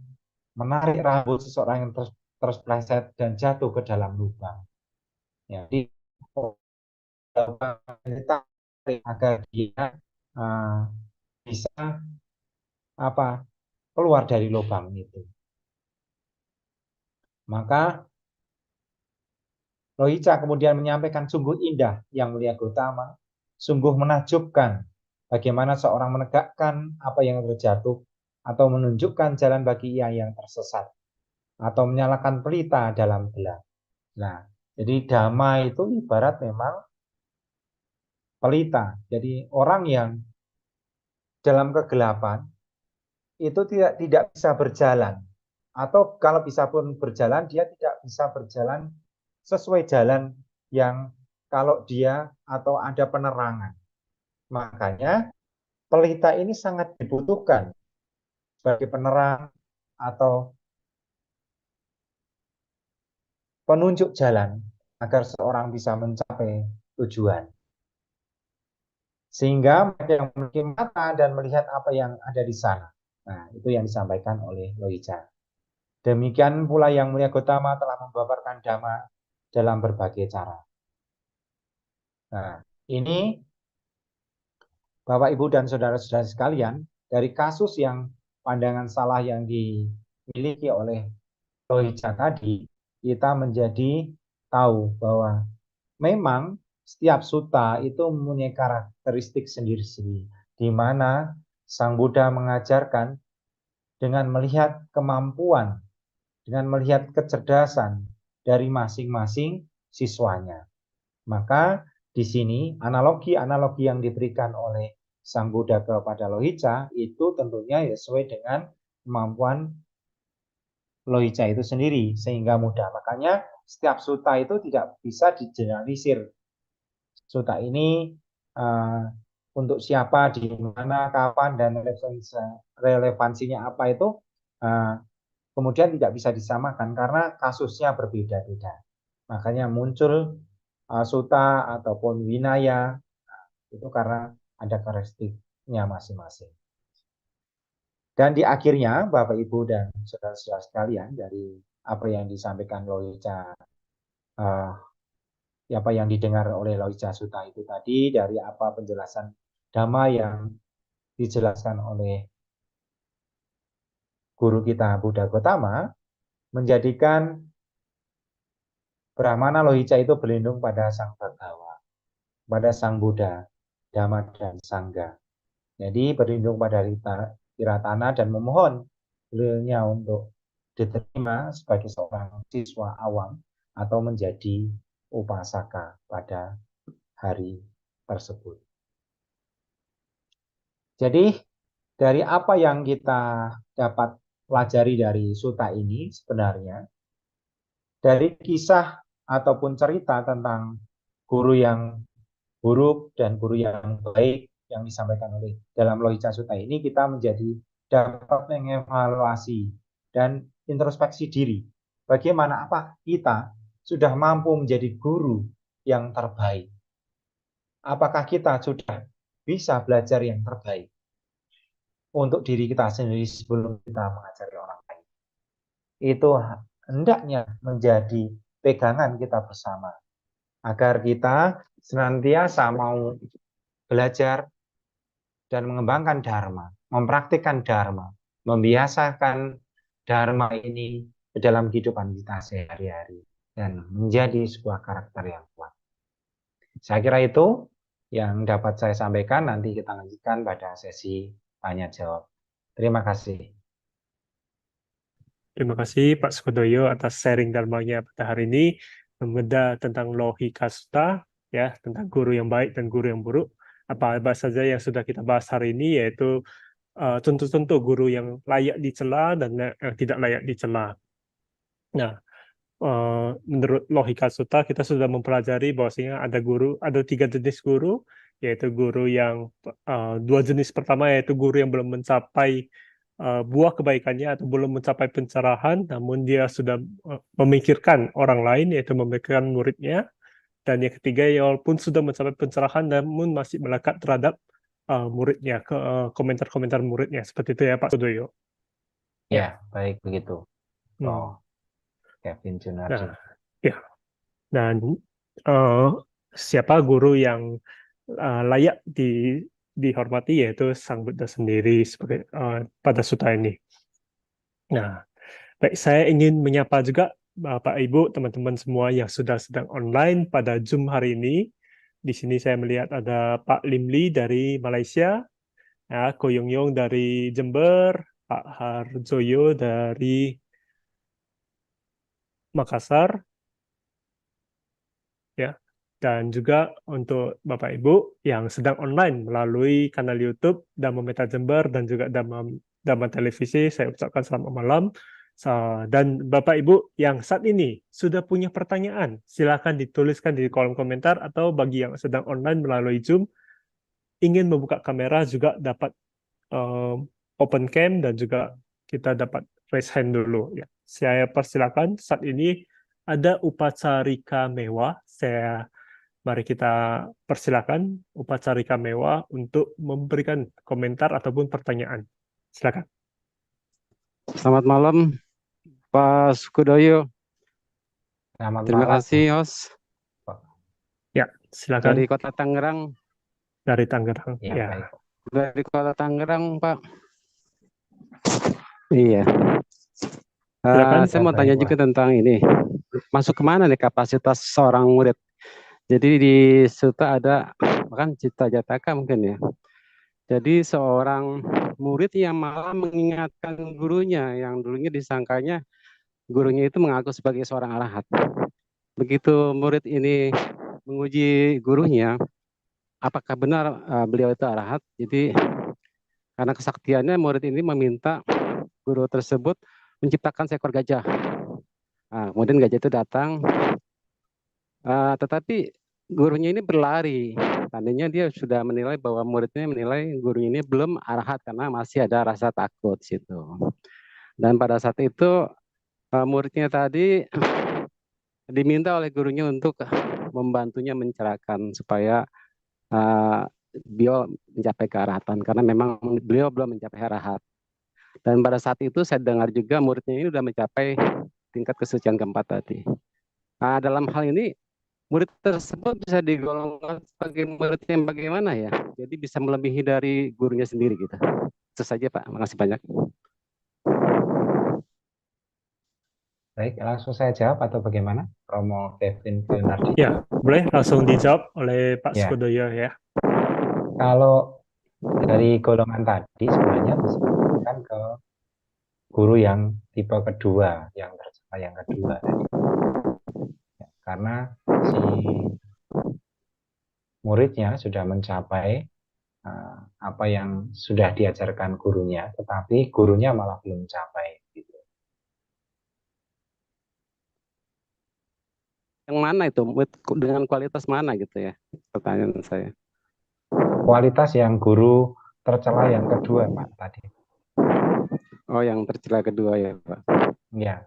menarik rambut seseorang yang terpleset dan jatuh ke dalam lubang. Ya, jadi agar dia bisa keluar dari lubang itu. Maka Lohica kemudian menyampaikan, sungguh indah Yang Mulia Gotama, sungguh menakjubkan bagaimana seorang menegakkan apa yang terjatuh atau menunjukkan jalan bagi ia yang tersesat atau menyalakan pelita dalam gelap. Nah, jadi Dhamma itu ibarat memang pelita. Jadi orang yang dalam kegelapan itu tidak bisa berjalan, atau kalau bisa pun berjalan, dia tidak bisa berjalan sesuai jalan yang kalau dia atau ada penerangan. Makanya pelita ini sangat dibutuhkan sebagai penerang atau penunjuk jalan agar seorang bisa mencapai tujuan. Sehingga mereka yang memiliki mata dan melihat apa yang ada di sana. Nah, itu yang disampaikan oleh Lohica. Demikian pula Yang Mulia Gotama telah membabarkan Dhamma dalam berbagai cara. Nah, ini Bapak, Ibu, dan saudara-saudara sekalian, dari kasus yang pandangan salah yang dimiliki oleh Loica tadi, kita menjadi tahu bahwa memang setiap suta itu mempunyai karakteristik sendiri-sendiri, di mana Sang Buddha mengajarkan dengan melihat kemampuan, dengan melihat kecerdasan dari masing-masing siswanya. Maka di sini analogi-analogi yang diberikan oleh Sang Buddha kepada Loica itu tentunya sesuai dengan kemampuan Loica itu sendiri sehingga mudah. Makanya setiap suta itu tidak bisa digeneralisir. Suta ini untuk siapa, di mana, kapan, dan relevansinya apa itu kemudian tidak bisa disamakan karena kasusnya berbeda-beda. Makanya muncul suta ataupun winaya itu karena ada karakteristiknya masing-masing. Dan di akhirnya Bapak Ibu dan saudara-saudara sekalian, dari apa yang disampaikan Loica, apa yang didengar oleh Loica Sutta itu tadi, dari apa penjelasan Dhamma yang dijelaskan oleh guru kita Buddha Gotama, menjadikan Brahmana Loica itu berlindung pada Sang Bhagawa, pada Sang Buddha, Dhamma, dan Sangha. Jadi berlindung pada Tiratana dan memohon beliaunya untuk diterima sebagai seorang siswa awam atau menjadi upasaka pada hari tersebut. Jadi dari apa yang kita dapat pelajari dari sutta ini sebenarnya, dari kisah ataupun cerita tentang guru yang buruk dan guru yang baik yang disampaikan oleh dalam Loica Sutta ini, kita menjadi dapat mengevaluasi dan introspeksi diri. Bagaimana apa kita sudah mampu menjadi guru yang terbaik? Apakah kita sudah bisa belajar yang terbaik untuk diri kita sendiri sebelum kita mengajari orang lain? Itu hendaknya menjadi pegangan kita bersama, agar kita senantiasa mau belajar dan mengembangkan Dharma, mempraktikkan Dharma, membiasakan Dharma ini dalam kehidupan kita sehari-hari dan menjadi sebuah karakter yang kuat. Saya kira itu yang dapat saya sampaikan. Nanti kita lanjutkan pada sesi tanya jawab. Terima kasih. Terima kasih Pak Sukodoyo atas sharing dharmanya pada hari ini, membedah tentang Lohika Sutta, ya, tentang guru yang baik dan guru yang buruk. Apa saja yang sudah kita bahas hari ini, yaitu contoh-contoh guru yang layak dicela dan yang tidak layak dicela. Nah, menurut Lohika Sutta kita sudah mempelajari bahwasanya ada 3 jenis guru, yaitu guru yang 2 jenis pertama yaitu guru yang belum mencapai buah kebaikannya atau belum mencapai pencerahan, namun dia sudah memikirkan orang lain, yaitu memikirkan muridnya. Dan yang ketiga, walaupun sudah mencapai pencerahan namun masih melekat terhadap muridnya, komentar-komentar muridnya. Seperti itu ya Pak Sudoyo. Ya, baik begitu. Hmm. Kevin Junardi. Nah, ya. Dan siapa guru yang layak dihormati, yaitu Sang Buddha sendiri sebagai pada sutta ini. Nah, baik, saya ingin menyapa juga Bapak Ibu, teman-teman semua yang sudah sedang online pada Zoom hari ini. Di sini saya melihat ada Pak Limli dari Malaysia, ya, Ko Yong Yong dari Jember, Pak Harjoyo dari Makassar, ya. Dan juga untuk Bapak Ibu yang sedang online melalui kanal YouTube Dhamma Meta Jember dan juga Dhamma Televisi, saya ucapkan selamat malam. Dan Bapak Ibu yang saat ini sudah punya pertanyaan, silakan dituliskan di kolom komentar, atau bagi yang sedang online melalui Zoom, ingin membuka kamera juga dapat open cam dan juga kita dapat raise hand dulu. Ya, saya persilakan. Saat ini ada upacarika mewah. Mari kita persilakan upacarika mewah untuk memberikan komentar ataupun pertanyaan. Silakan. Selamat malam, Pak Sukodoyo. Selamat Terima malam. kasih, host. Ya, silakan. Dari Kota Tangerang. dari Tangerang. Ya, Ya, baik. Dari Kota Tangerang, Pak. Iya. silakan. Saya Ya, mau tanya baik, juga Wah. tentang ini. Masuk kemana nih kapasitas seorang murid? Jadi di Suta ada, bahkan Cita Jataka mungkin ya. Jadi seorang murid yang malah mengingatkan gurunya, yang dulunya disangkanya gurunya itu mengaku sebagai seorang arahat. Begitu murid ini menguji gurunya, apakah benar beliau itu arahat? Jadi karena kesaktiannya murid ini meminta guru tersebut menciptakan seekor gajah. Nah, kemudian gajah itu datang, tetapi gurunya ini berlari. Tandanya dia sudah menilai bahwa muridnya menilai gurunya ini belum arahat karena masih ada rasa takut situ. Dan pada saat itu muridnya tadi diminta oleh gurunya untuk membantunya mencerahkan supaya beliau mencapai kearahatan karena memang beliau belum mencapai arahat. Dan pada saat itu saya dengar juga muridnya ini sudah mencapai tingkat kesucian keempat tadi. Dalam hal ini murid tersebut bisa digolongkan sebagai murid yang bagaimana ya? Jadi bisa melebihi dari gurunya sendiri gitu. Itu saja Pak, makasih banyak. Baik, langsung saya jawab atau bagaimana? Romo Kevin Leonardi. Ya, boleh langsung dijawab oleh Pak Ya, Sukodoyo ya. kalau dari golongan tadi sebenarnya bisa dikatakan ke guru yang tipe kedua, yang tersangka yang kedua tadi. Ya, karena si muridnya sudah mencapai apa yang sudah diajarkan gurunya, tetapi gurunya malah belum mencapai. Gitu. Yang mana itu? Dengan kualitas mana gitu ya? Pertanyaan saya. Kualitas yang guru tercela yang kedua, Pak, tadi. Oh, yang tercela kedua ya Pak. Ya,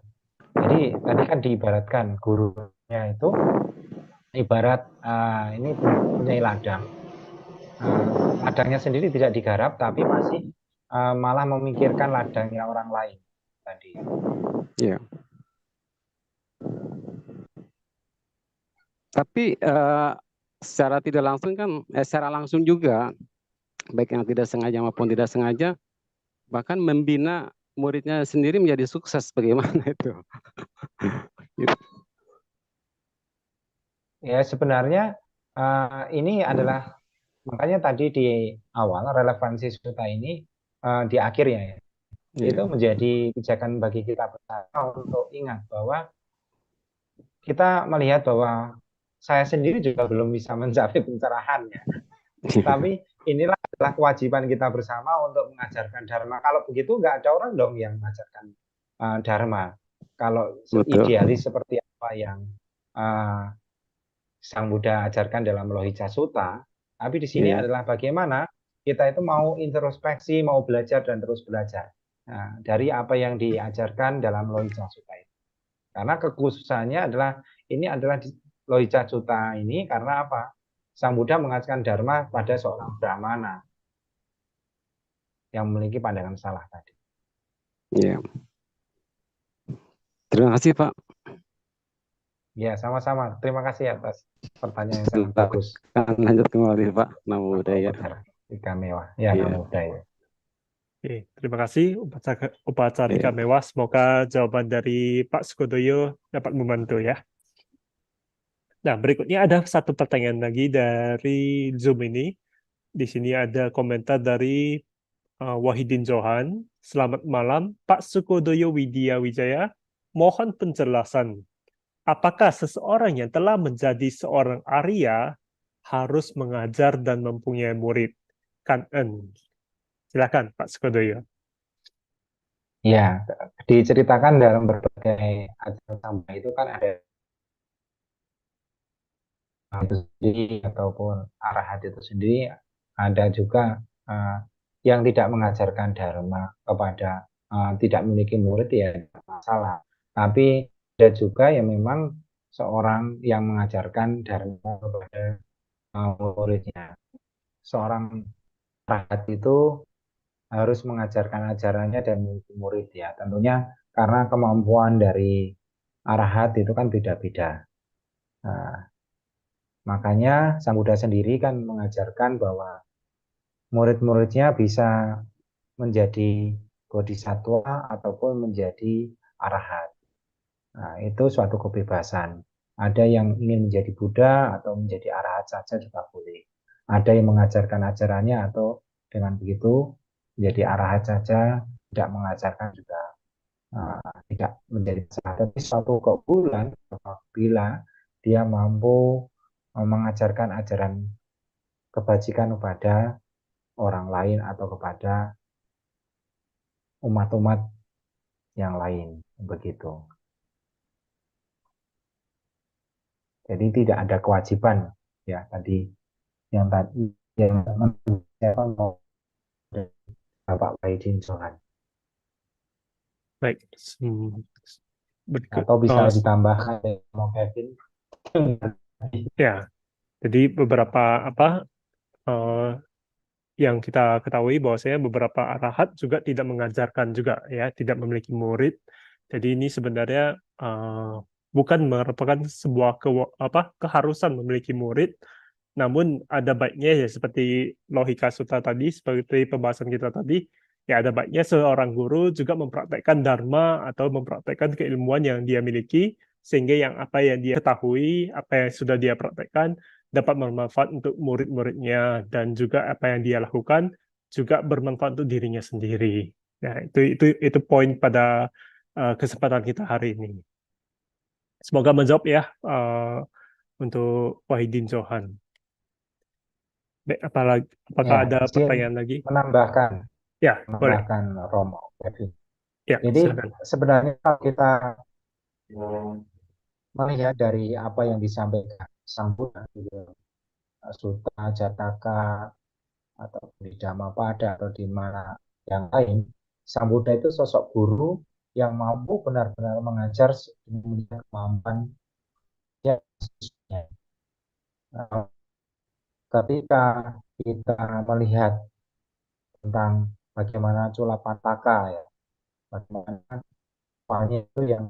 jadi tadi kan diibaratkan gurunya itu ibarat ini punya ladang. Ladangnya sendiri tidak digarap, tapi masih malah memikirkan ladangnya orang lain tadi. Iya. Tapi secara tidak langsung kan, secara langsung juga, baik yang tidak sengaja maupun tidak sengaja, bahkan membina muridnya sendiri menjadi sukses. Bagaimana itu? Ya sebenarnya ini adalah makanya tadi di awal relevansi suta ini di akhirnya ya. Itu Iya. menjadi pijakan bagi kita bersama untuk ingat bahwa kita melihat bahwa saya sendiri juga belum bisa mencapai pencerahannya. Tapi inilah adalah kewajiban kita bersama untuk mengajarkan Dharma. Kalau begitu nggak ada orang dong yang mengajarkan Dharma. Kalau Betul. idealis seperti apa yang uh, Sang Buddha ajarkan dalam Lohita Sutta, tapi di sini Iya. adalah bagaimana kita itu mau introspeksi, mau belajar dan terus belajar. Nah, dari apa yang diajarkan dalam Lohita Sutta itu. Karena kekhususannya adalah ini adalah di Lohita Sutta ini karena apa? Sang Buddha mengajarkan Dharma pada seorang Brahmana yang memiliki pandangan salah tadi. Iya. Terima kasih Pak. Ya, sama-sama. Terima kasih atas pertanyaan yang sangat bagus. Silakan lanjut kembali Pak. Namo Pak Buddhaya. Putra Ika Mewah. Ya, Iya. Namo Buddhaya. Oke, terima kasih Upacarika Iya. Mewah. Semoga jawaban dari Pak Sukodoyo dapat membantu ya. Nah, berikutnya ada satu pertanyaan lagi dari Zoom ini. Di sini ada komentar dari Wahidin Johan. Selamat malam, Pak Sukodoyo Widya Wijaya. Mohon penjelasan. Apakah seseorang yang telah menjadi seorang Arya harus mengajar dan mempunyai murid? Kan-en. Silakan, Pak Sukodoyo. Ya, diceritakan dalam berbagai ajaran Samba itu kan ada itu sendiri ataupun arahat itu sendiri, ada juga yang tidak mengajarkan dharma kepada tidak memiliki murid ya tidak masalah. Tapi ada juga yang memang seorang yang mengajarkan dharma kepada muridnya. Seorang arahat itu harus mengajarkan ajarannya dan memiliki murid ya. Tentunya karena kemampuan dari arahat itu kan beda-beda. Nah, Makanya Sang Buddha sendiri kan mengajarkan bahwa murid-muridnya bisa menjadi bodhisattva ataupun menjadi arahat. Nah, itu suatu kebebasan. Ada yang ingin menjadi Buddha atau menjadi arahat saja juga boleh. Ada yang mengajarkan ajarannya atau dengan begitu menjadi arahat saja, tidak mengajarkan juga tidak menjadi masalah. Tapi suatu keunggulan apabila dia mampu mengajarkan ajaran kebajikan kepada orang lain atau kepada umat-umat yang lain, begitu. Jadi tidak ada kewajiban ya tadi yang mau Bapak Wahidin Johan. Baik. Berikut. Atau bisa ditambahkan mau Kevin. Ya, jadi beberapa yang kita ketahui bahwasanya beberapa arahat juga tidak mengajarkan juga ya, tidak memiliki murid. Jadi ini sebenarnya bukan merupakan sebuah keharusan memiliki murid, namun ada baiknya ya seperti logika Sutta tadi, seperti pembahasan kita tadi, ya ada baiknya seorang guru juga mempraktekkan dharma atau mempraktekkan keilmuan yang dia miliki, sehingga yang apa yang dia ketahui, apa yang sudah dia praktekkan dapat bermanfaat untuk murid-muridnya, dan juga apa yang dia lakukan juga bermanfaat untuk dirinya sendiri. Nah, itu poin pada kesempatan kita hari ini. Semoga menjawab ya untuk Wahidin Johan. Baik, apakah Ya, ada pertanyaan lagi? menambahkan Ya, boleh. Romo Kevin. Ya, Jadi silakan. sebenarnya kalau kita melihat dari apa yang disampaikan Sang Buddha, Sutta Jataka atau di Dhammapada atau di mana yang lain, Sang Buddha itu sosok guru yang mampu benar-benar mengajar dengan kemampuan ya. Ketika kita melihat tentang bagaimana Culapantaka ya, bagaimana soalnya itu yang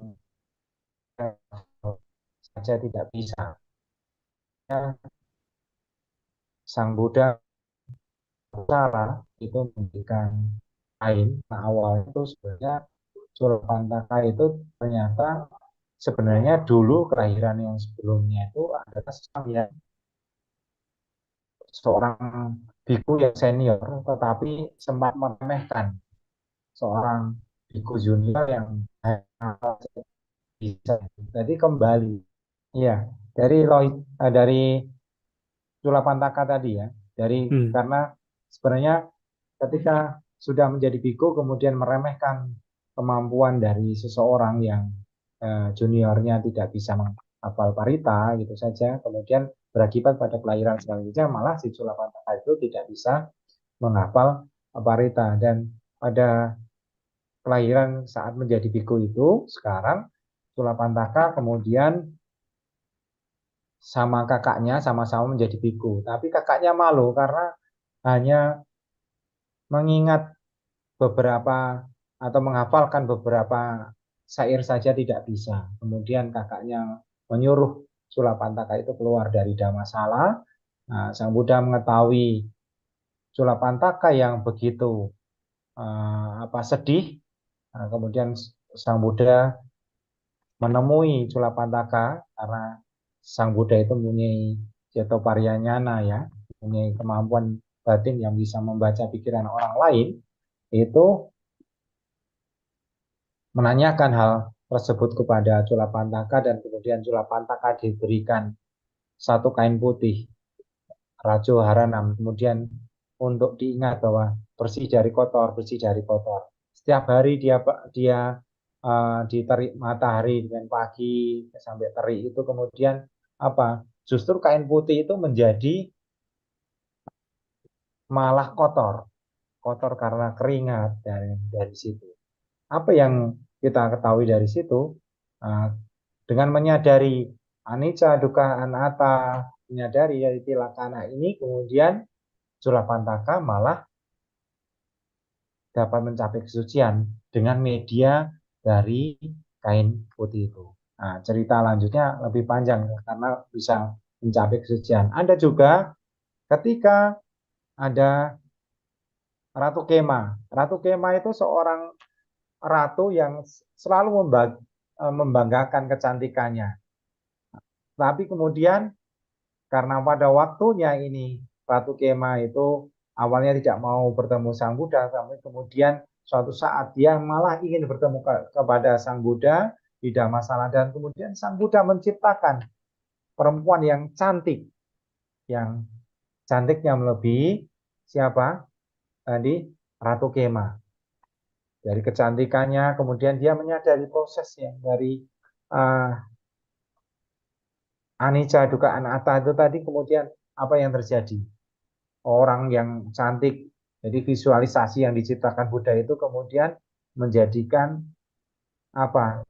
saja tidak bisa. Ya, Sang Buddha salah itu memberikan kain. Nah, awal itu sebenarnya Culapantaka itu ternyata sebenarnya dulu kelahiran yang sebelumnya itu adalah seorang biku yang senior, tetapi sempat meremehkan seorang biku junior yang bisa. Jadi kembali, ya dari Culapantaka tadi ya, karena sebenarnya ketika sudah menjadi biku kemudian meremehkan kemampuan dari seseorang yang juniornya tidak bisa menghafal parita gitu saja, kemudian berakibat pada kelahiran selanjutnya malah si Culapantaka itu tidak bisa menghafal parita. Dan pada kelahiran saat menjadi biku itu sekarang Culapantaka kemudian sama kakaknya sama-sama menjadi biku, tapi kakaknya malu karena hanya mengingat beberapa atau menghafalkan beberapa syair saja tidak bisa. Kemudian kakaknya menyuruh Culapantaka itu keluar dari Dhammasala. Nah, Sang Buddha mengetahui Culapantaka yang begitu sedih. Nah, kemudian Sang Buddha menemui Culapantaka karena Sang Buddha itu mempunyai Cetopariyanyana ya, mempunyai kemampuan batin yang bisa membaca pikiran orang lain, itu menanyakan hal tersebut kepada Culapantaka dan kemudian Culapantaka diberikan satu kain putih Rajo Haranam, kemudian untuk diingat bahwa bersih dari kotor, bersih dari kotor. Setiap hari dia diterik matahari dengan pagi sampai terik itu kemudian justru kain putih itu menjadi malah kotor karena keringat dari situ. Apa yang kita ketahui dari situ? Dengan menyadari anicca, dukkha, anatta, menyadari dari tilakana ini, kemudian Culapantaka malah dapat mencapai kesucian dengan media dari kain putih itu. Nah, cerita lanjutnya lebih panjang karena bisa mencapai kesucian. Ada juga ketika ada Ratu Kema. Ratu Kema itu seorang ratu yang selalu membanggakan kecantikannya. Tapi kemudian karena pada waktunya ini Ratu Kema itu awalnya tidak mau bertemu Sang Buddha, tapi kemudian suatu saat dia malah ingin bertemu kepada Sang Buddha, tidak masalah. Dan kemudian Sang Buddha menciptakan perempuan yang cantik, yang cantiknya melebihi siapa? Tadi Ratu Kema. Dari kecantikannya, kemudian dia menyadari prosesnya dari anicca, dukkha, anatta itu tadi, kemudian apa yang terjadi? Orang yang cantik, jadi visualisasi yang diciptakan Buddha itu kemudian menjadikan apa?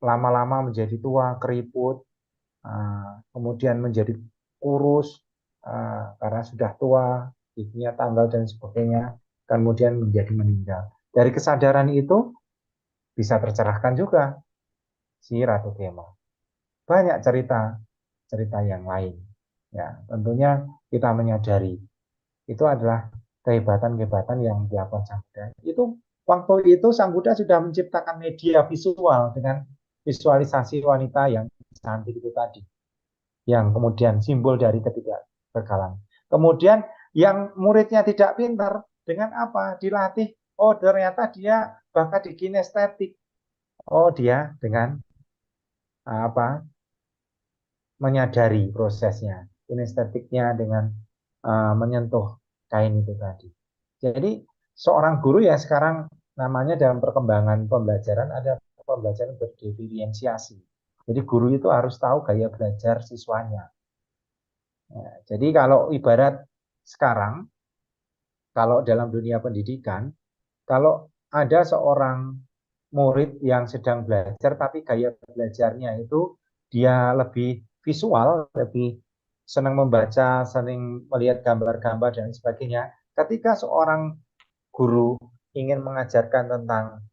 Lama-lama menjadi tua, keriput, kemudian menjadi kurus karena sudah tua, giginya tanggal dan sebagainya, kemudian menjadi meninggal. Dari kesadaran itu bisa tercerahkan juga si Ratu Kema. Banyak cerita yang lain. Ya, tentunya kita menyadari itu adalah kehebatan-kehebatan yang dilakukan Sang Buddha. Itu waktu itu Sang Buddha sudah menciptakan media visual dengan visualisasi wanita yang cantik itu tadi, yang kemudian simbol dari ketidakberkalan. Kemudian yang muridnya tidak pintar, dengan apa? Dilatih. Oh, ternyata dia bakat di kinestetik. Oh, dia dengan apa? Menyadari prosesnya, kinestetiknya dengan menyentuh kain itu tadi. Jadi seorang guru ya sekarang namanya dalam perkembangan pembelajaran ada pembelajaran berdiferensiasi. Jadi guru itu harus tahu gaya belajar siswanya. Ya, jadi kalau ibarat sekarang, kalau dalam dunia pendidikan, kalau ada seorang murid yang sedang belajar tapi gaya belajarnya itu dia lebih visual, lebih senang membaca, sering melihat gambar-gambar dan sebagainya. Ketika seorang guru ingin mengajarkan tentang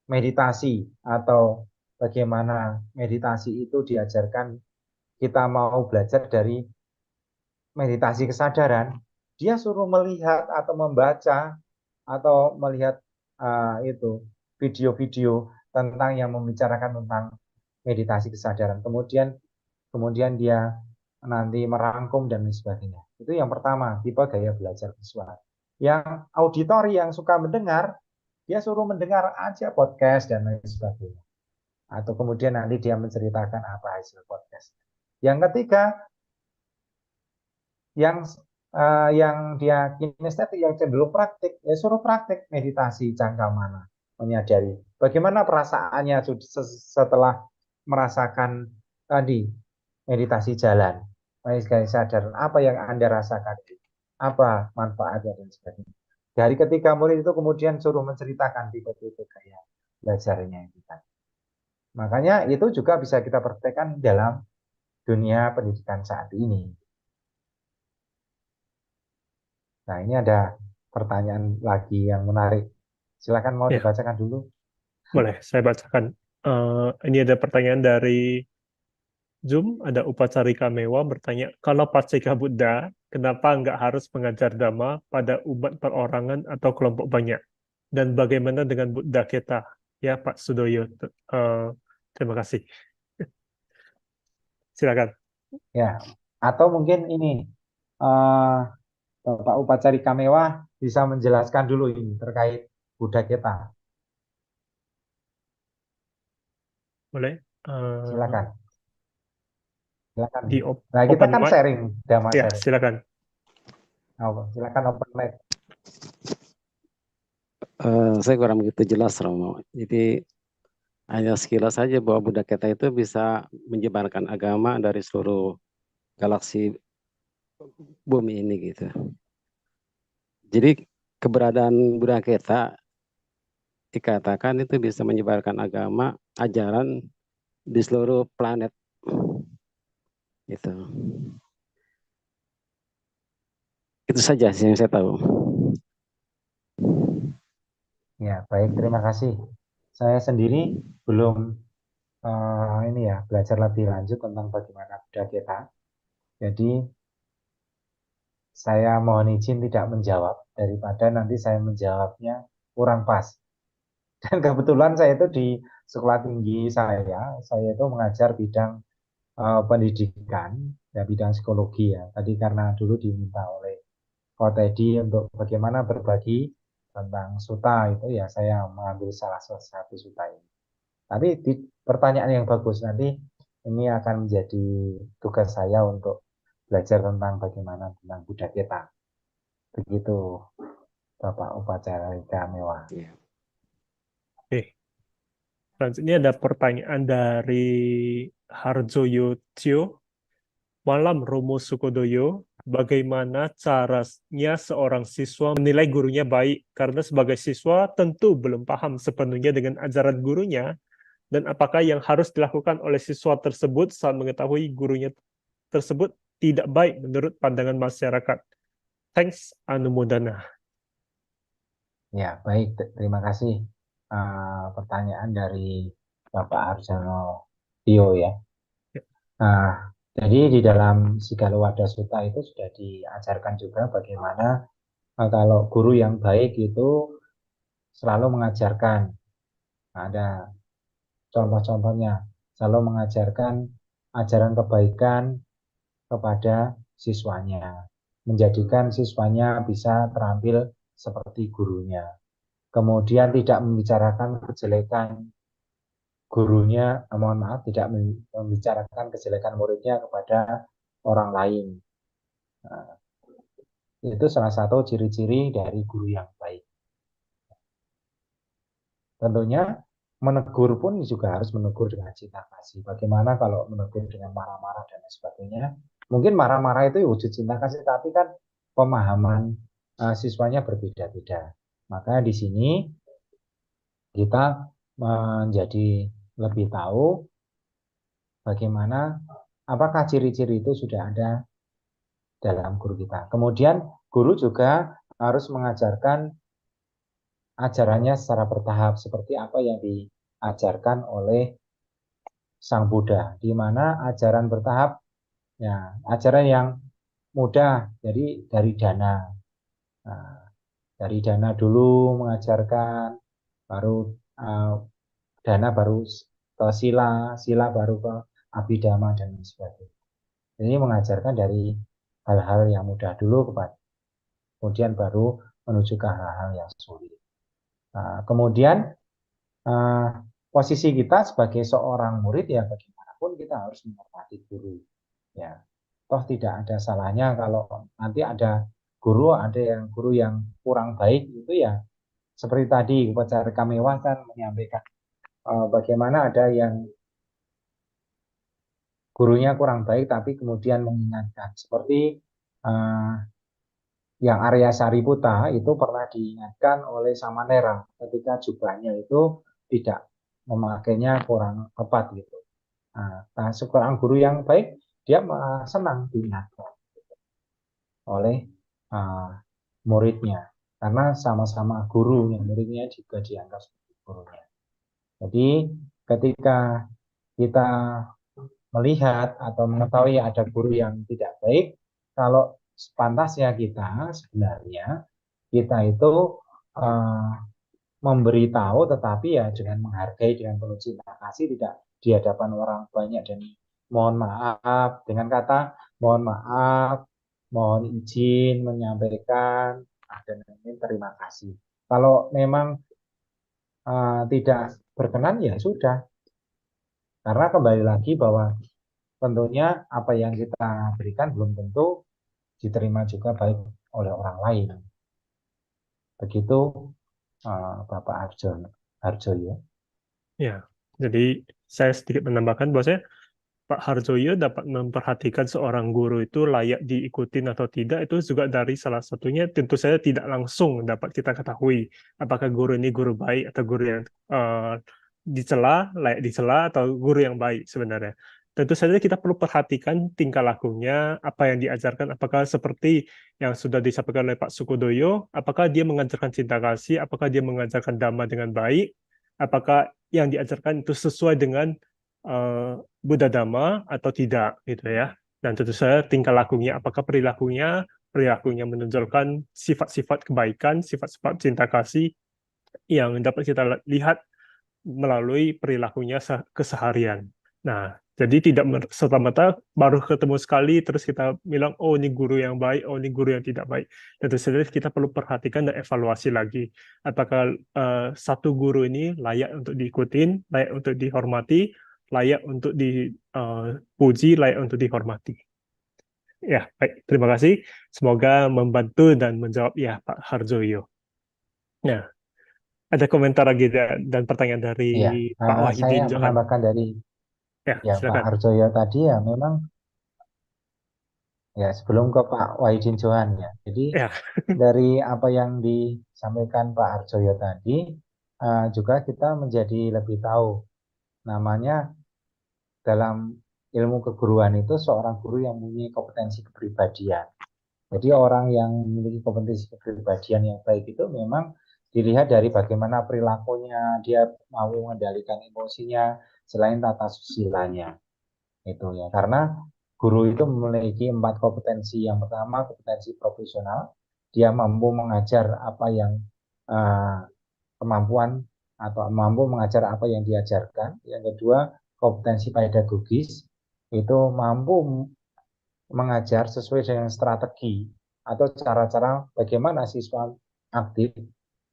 meditasi atau bagaimana meditasi itu diajarkan, kita mau belajar dari meditasi kesadaran, dia suruh melihat atau membaca atau melihat itu video-video tentang yang membicarakan tentang meditasi kesadaran. Kemudian dia nanti merangkum dan sebagainya. Itu yang pertama, tipe gaya belajar visual. Yang auditori yang suka mendengar, dia suruh mendengar aja podcast dan lain sebagainya. Atau kemudian nanti dia menceritakan apa hasil podcast. Yang ketiga, yang dia kinestetik, yang cenderung praktik, ya suruh praktik meditasi cangkramana, menyadari bagaimana perasaannya setelah merasakan tadi meditasi jalan, sadar apa yang Anda rasakan, apa manfaatnya dan sebagainya. Dari ketiga murid itu kemudian suruh menceritakan tipe-tipe gaya belajarnya itu tadi. Makanya itu juga bisa kita praktekkan dalam dunia pendidikan saat ini. Nah, ini ada pertanyaan lagi yang menarik. Silakan mau Ya, dibacakan dulu. boleh saya bacakan. Ini ada pertanyaan dari Zoom, ada Upacarika Mewa bertanya, kalau Paceka Buddha, kenapa nggak harus mengajar Dhamma pada umat perorangan atau kelompok banyak? Dan bagaimana dengan Buddha kita? Ya, Pak Sudoyo. Terima kasih. Silakan. Ya, atau mungkin ini eh, Bapak Upacarika Mewah bisa menjelaskan dulu ini terkait Buddha kita. Boleh? Silakan, silakan. Di Nah, kita open kan mic. sharing, Dhamma Ya, sharing. silakan. Silakan open mic. Saya kurang begitu jelas, Romo. Jadi hanya sekilas saja bahwa Buddha kita itu bisa menyebarkan agama dari seluruh galaksi bumi ini gitu. Jadi keberadaan Buddha kita dikatakan itu bisa menyebarkan agama, ajaran di seluruh planet gitu. Itu saja sih yang saya tahu. Ya, baik, terima kasih. Saya sendiri belum ini ya belajar lebih lanjut tentang bagaimana Buddha kita. Jadi saya mohon izin tidak menjawab daripada nanti saya menjawabnya kurang pas. Dan kebetulan saya itu di sekolah tinggi saya itu mengajar bidang pendidikan ya bidang psikologi ya. Tadi karena dulu diminta oleh Ko Teddy untuk bagaimana berbagi tentang suta itu ya saya mengambil salah satu suta ini. Tapi pertanyaan yang bagus nanti ini akan menjadi tugas saya untuk belajar tentang bagaimana tentang Buddha kita. Begitu Bapak Upacarika Mewah. Iya. Oke. Selanjutnya ada pertanyaan dari Harjoyo Tio. Malam Romo Sukodoyo, bagaimana caranya seorang siswa menilai gurunya baik? Karena sebagai siswa tentu belum paham sepenuhnya dengan ajaran gurunya, dan apakah yang harus dilakukan oleh siswa tersebut saat mengetahui gurunya tersebut tidak baik menurut pandangan masyarakat? Thanks, Anumodana. Ya, baik. Terima kasih pertanyaan dari Bapak Arjono Tio ya. Nah, jadi di dalam Sigalowada Sutta itu sudah diajarkan juga bagaimana kalau guru yang baik itu selalu mengajarkan. Ada contoh-contohnya, selalu mengajarkan ajaran kebaikan kepada siswanya, menjadikan siswanya bisa terampil seperti gurunya. Kemudian tidak membicarakan kejelekan gurunya, mohon maaf, tidak membicarakan kejelekan muridnya kepada orang lain. Nah, itu salah satu ciri-ciri dari guru yang baik. Tentunya menegur pun juga harus menegur dengan cinta kasih. Bagaimana kalau menegur dengan marah-marah dan sebagainya? Mungkin marah-marah itu wujud cinta kasih, tapi kan pemahaman siswanya berbeda-beda. Maka di sini kita menjadi lebih tahu bagaimana apakah ciri-ciri itu sudah ada dalam guru kita. Kemudian guru juga harus mengajarkan ajarannya secara bertahap seperti apa yang diajarkan oleh Sang Buddha, di mana ajaran bertahap ya ajaran yang mudah, jadi dari dana. Nah, dari dana dulu mengajarkan, baru dana baru ke sila, sila baru ke abhidhamma dan sebagainya. Ini mengajarkan dari hal-hal yang mudah dulu kemudian baru menuju ke hal-hal yang sulit. Nah, kemudian posisi kita sebagai seorang murid ya bagaimanapun kita harus menghormati guru. Ya, toh tidak ada salahnya kalau nanti ada guru yang kurang baik itu ya seperti tadi Upacarika Mewah kan menyampaikan bagaimana ada yang gurunya kurang baik tapi kemudian mengingatkan seperti yang Arya Sariputa itu pernah diingatkan oleh Samanera ketika jubahnya itu tidak memakainya kurang tepat gitu. Nah, seorang guru yang baik dia senang diingatkan oleh muridnya karena sama-sama guru, yang muridnya juga dianggap sebagai gurunya. Jadi ketika kita melihat atau mengetahui ada guru yang tidak baik, kalau sepantasnya kita sebenarnya kita itu memberitahu tetapi ya dengan menghargai, dengan penuh cinta kasih, tidak di hadapan orang banyak dan mohon maaf dengan kata mohon maaf, mohon izin menyampaikan dan terima kasih. Kalau memang tidak berkenan ya sudah, karena kembali lagi bahwa tentunya apa yang kita berikan belum tentu diterima juga baik oleh orang lain. Begitu Bapak Harjoyo. Ya, jadi saya sedikit menambahkan bahwasanya Pak Harjoyo dapat memperhatikan seorang guru itu layak diikutin atau tidak, itu juga dari salah satunya tentu saja tidak langsung dapat kita ketahui apakah guru ini guru baik atau guru yang dicela, layak dicela, atau guru yang baik sebenarnya. Tentu saja kita perlu perhatikan tingkah lakunya, apa yang diajarkan, apakah seperti yang sudah disampaikan oleh Pak Sukodoyo, apakah dia mengajarkan cinta kasih, apakah dia mengajarkan dhamma dengan baik, apakah yang diajarkan itu sesuai dengan Buddha Dhamma atau tidak gitu ya. Dan tentu saja tingkah lakunya, apakah perilakunya menunjukkan sifat-sifat kebaikan, sifat-sifat cinta kasih yang dapat kita lihat melalui perilakunya keseharian. Nah, jadi tidak serta-merta baru ketemu sekali terus kita bilang, oh ini guru yang baik, oh ini guru yang tidak baik. Tentu saja kita perlu perhatikan dan evaluasi lagi. Apakah satu guru ini layak untuk diikutin, layak untuk dihormati, layak untuk dipuji, layak untuk dihormati. Ya, baik. Terima kasih. Semoga membantu dan menjawab ya Pak Harjoyo. Nah, ada komentar lagi dan pertanyaan dari Iya, Pak saya Wahidin Johan. menambahkan dari Ya, Pak silakan. Harjoyo tadi ya memang ya sebelum ke Pak Wahidin Johan ya. Jadi Ya, dari apa yang disampaikan Pak Harjoyo tadi juga kita menjadi lebih tahu namanya dalam ilmu keguruan itu seorang guru yang mempunyai kompetensi kepribadian. Jadi orang yang memiliki kompetensi kepribadian yang baik itu memang dilihat dari bagaimana perilakunya, dia mau mengendalikan emosinya selain tata susilanya. Itu ya, karena guru itu memiliki 4 kompetensi. Yang pertama kompetensi profesional, dia mampu mengajar apa yang kemampuan atau mampu mengajar apa yang diajarkan. Yang kedua kompetensi pedagogis, itu mampu mengajar sesuai dengan strategi atau cara-cara bagaimana siswa aktif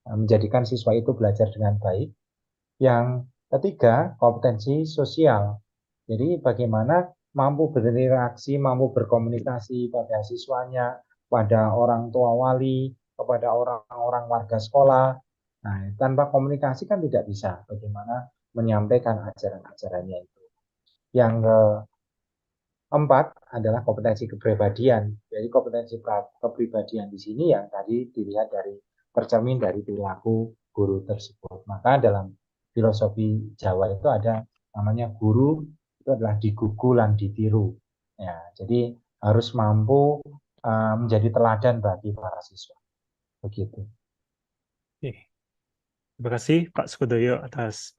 menjadikan siswa itu belajar dengan baik. Yang ketiga, kompetensi sosial. Jadi bagaimana mampu berinteraksi, mampu berkomunikasi pada siswanya, pada orang tua wali, kepada orang-orang warga sekolah. Nah, tanpa komunikasi kan tidak bisa bagaimana menyampaikan ajaran-ajarannya itu. Yang keempat adalah kompetensi kepribadian. Jadi kompetensi kepribadian di sini yang tadi dilihat dari tercermin dari perilaku guru tersebut. Maka dalam filosofi Jawa itu ada namanya guru itu adalah digugu lan ditiru. Ya, jadi harus mampu menjadi teladan bagi para siswa. Begitu. oke. Terima kasih Pak Sukodoyo atas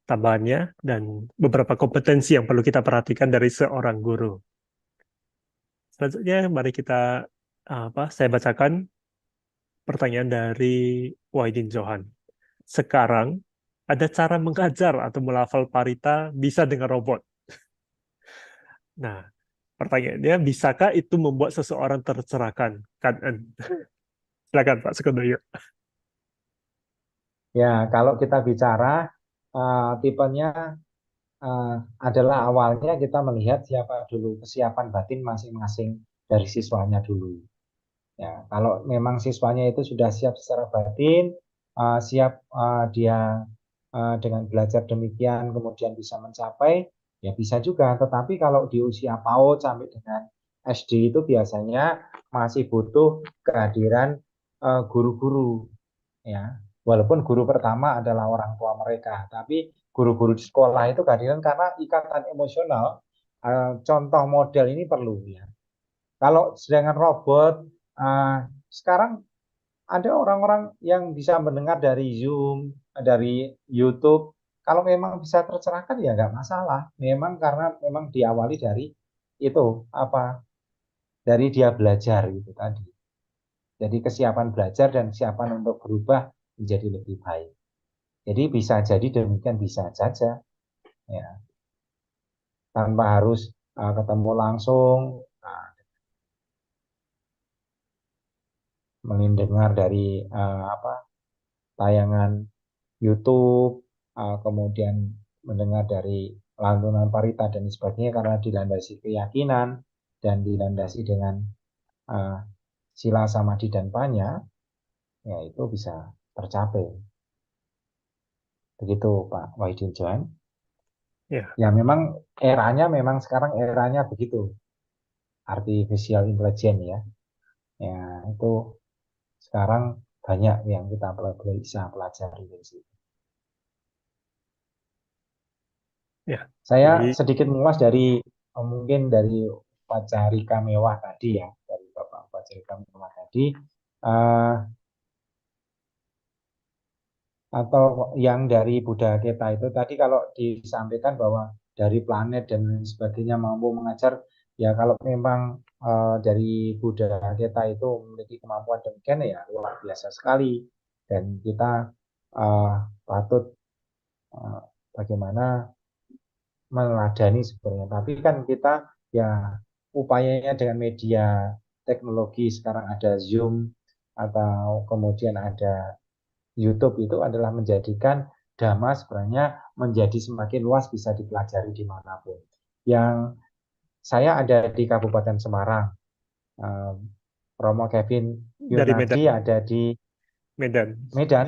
tambahannya dan beberapa kompetensi yang perlu kita perhatikan dari seorang guru. Selanjutnya, mari kita saya bacakan pertanyaan dari Wahidin Johan. Sekarang ada cara mengajar atau melafal parita bisa dengan robot. Nah, pertanyaannya, bisakah itu membuat seseorang tercerahkan? Silakan Pak Sukodoyo. Ya, kalau kita bicara tipenya adalah awalnya kita melihat siapa dulu kesiapan batin masing-masing dari siswanya dulu. Ya, kalau memang siswanya itu sudah siap secara batin, siap dia dengan belajar demikian kemudian bisa mencapai, ya bisa juga. Tetapi kalau di usia PAUD sampai dengan SD itu biasanya masih butuh kehadiran guru-guru, ya. Walaupun guru pertama adalah orang tua mereka, tapi guru-guru di sekolah itu kehadiran karena ikatan emosional. Contoh model ini perlu ya. Kalau sedangkan robot, sekarang ada orang-orang yang bisa mendengar dari Zoom, dari YouTube. Kalau memang bisa tercerahkan ya nggak masalah. Memang karena memang diawali dari itu apa? Dari dia belajar gitu tadi. Jadi kesiapan belajar dan kesiapan untuk berubah menjadi lebih baik. Jadi bisa jadi demikian bisa saja, ya, tanpa harus ketemu langsung, mendengar dari tayangan YouTube, kemudian mendengar dari lantunan parita dan sebagainya karena dilandasi keyakinan dan dilandasi dengan sila samadhi dan panya, ya itu bisa tercapai. Begitu Pak Wahidin Johan. Ya, Ya memang eranya memang sekarang eranya begitu. Artificial intelligence ya. Ya itu sekarang banyak yang kita bisa pelajari dari situ. ya. Saya Jadi, sedikit mengulas dari mungkin dari Pacarika Mewah tadi ya, dari Bapak Pacarika Mewah tadi, atau yang dari Buddha Keta itu tadi kalau disampaikan bahwa dari planet dan lain sebagainya mampu mengajar, ya kalau memang dari Buddha kita itu memiliki kemampuan demikian ya luar biasa sekali, dan kita patut bagaimana meladani sebenarnya. Tapi kan kita ya upayanya dengan media teknologi, sekarang ada Zoom atau kemudian ada YouTube, itu adalah menjadikan Dhamma sebenarnya menjadi semakin luas, bisa dipelajari dimanapun. Yang saya ada di Kabupaten Semarang, Romo Kevin Dari Medan. Yunardi ada di Medan. Medan,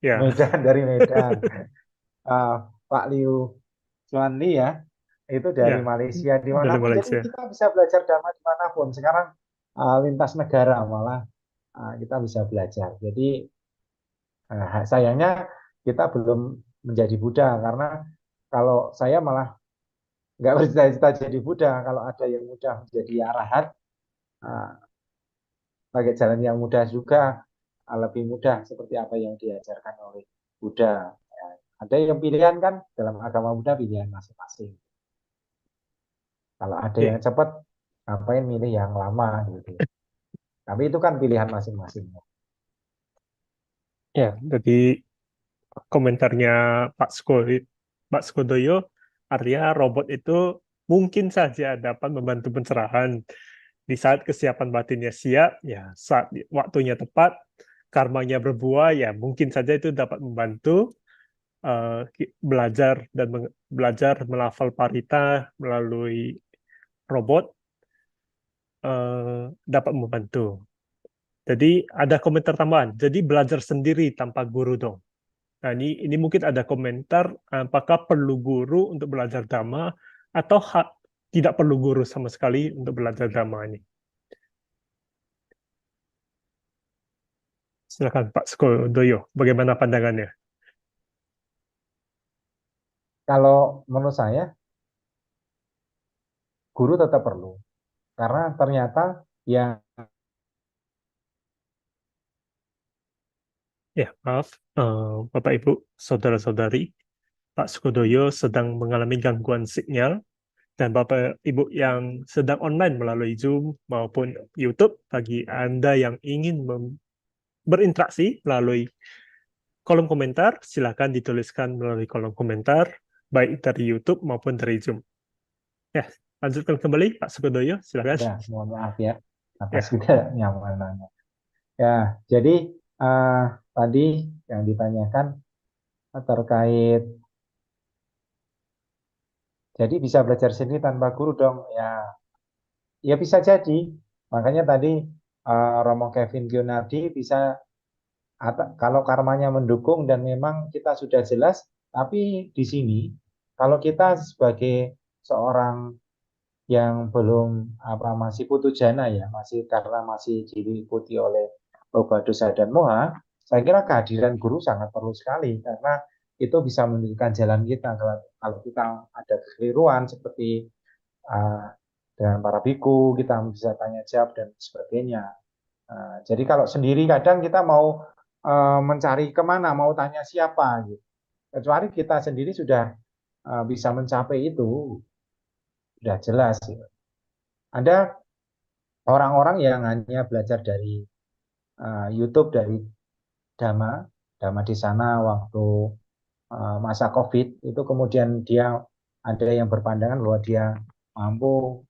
Ya, dari Medan. Pak Liu Chuanli ya, itu dari ya, Malaysia, dari dimanapun. Jadi Malaysia. kita bisa belajar Dhamma dimanapun. Sekarang lintas negara malah kita bisa belajar. Jadi sayangnya kita belum menjadi Buddha, karena kalau saya malah nggak bercita-cita jadi Buddha. Kalau ada yang mudah menjadi arahat, pakai jalan yang mudah juga, lebih mudah seperti apa yang diajarkan oleh Buddha. Ya, ada yang pilihan kan dalam agama Buddha, pilihan masing-masing. Kalau ada yang cepat, ngapain milih yang lama gitu. Tapi itu kan pilihan masing-masing. Ya, jadi komentarnya Pak Skodoyo, artinya robot itu mungkin saja dapat membantu pencerahan di saat kesiapan batinnya siap, ya saat waktunya tepat, karmanya berbuah, ya mungkin saja itu dapat membantu belajar dan belajar melafal parita melalui robot, dapat membantu. Jadi ada komentar tambahan. Jadi belajar sendiri tanpa guru dong. Nah, ini mungkin ada komentar, apakah perlu guru untuk belajar Dhamma atau tidak perlu guru sama sekali untuk belajar Dhamma ini? Silakan Pak Skodoyo, bagaimana pandangannya? Kalau menurut saya, guru tetap perlu. Karena ternyata yang Ya, maaf, Bapak Ibu, saudara-saudari, Pak Skodoyo sedang mengalami gangguan sinyal, dan Bapak Ibu yang sedang online melalui Zoom maupun YouTube, bagi Anda yang ingin berinteraksi melalui kolom komentar, silakan dituliskan melalui kolom komentar, baik dari YouTube maupun dari Zoom. Ya, lanjutkan kembali, Pak Sukodoyo, silakan. ya, mohon maaf ya atas Ya. ketidaknyamanannya. Ya, jadi tadi yang ditanyakan terkait, jadi bisa belajar sendiri tanpa guru dong. Ya bisa jadi. Makanya tadi Romo Kevin Gyonardi bisa, kalau karmanya mendukung dan memang kita sudah jelas. Tapi di sini kalau kita sebagai seorang yang belum masih putu jana ya, masih karena masih diliputi oleh loba dosa dan moha, saya kira kehadiran guru sangat perlu sekali, karena itu bisa menunjukkan jalan kita. Kalau kita ada kekeliruan seperti dengan para biku, kita bisa tanya jawab dan sebagainya. Jadi kalau sendiri kadang kita mau mencari kemana, mau tanya siapa gitu. Kecuali kita sendiri sudah bisa mencapai itu, sudah jelas gitu. Ada orang-orang yang hanya belajar dari YouTube, dari Dhamma di sana waktu masa COVID itu, kemudian dia ada yang berpandangan bahwa dia mampu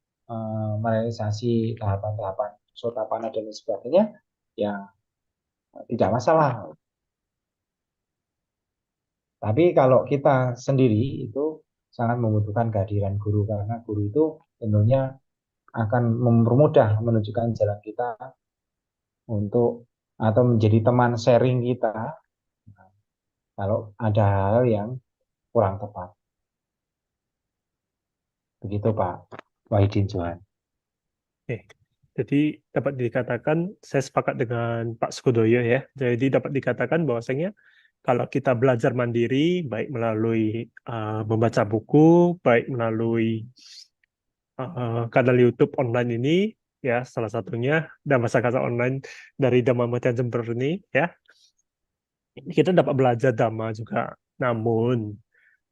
merealisasi tahapan-tahapan sotapanna dan sebagainya, ya tidak masalah. Tapi kalau kita sendiri itu sangat membutuhkan kehadiran guru, karena guru itu tentunya akan mempermudah menunjukkan jalan kita untuk, atau menjadi teman sharing kita kalau ada hal yang kurang tepat. Begitu Pak Wahidin Johan. Oke. Jadi dapat dikatakan, saya sepakat dengan Pak Sukodoyo ya. Jadi dapat dikatakan bahwasanya kalau kita belajar mandiri, baik melalui membaca buku, baik melalui kanal YouTube online ini, ya salah satunya Dhamma Sakasa online dari Dhamma Matian Jember ini, ya kita dapat belajar Dhamma juga. Namun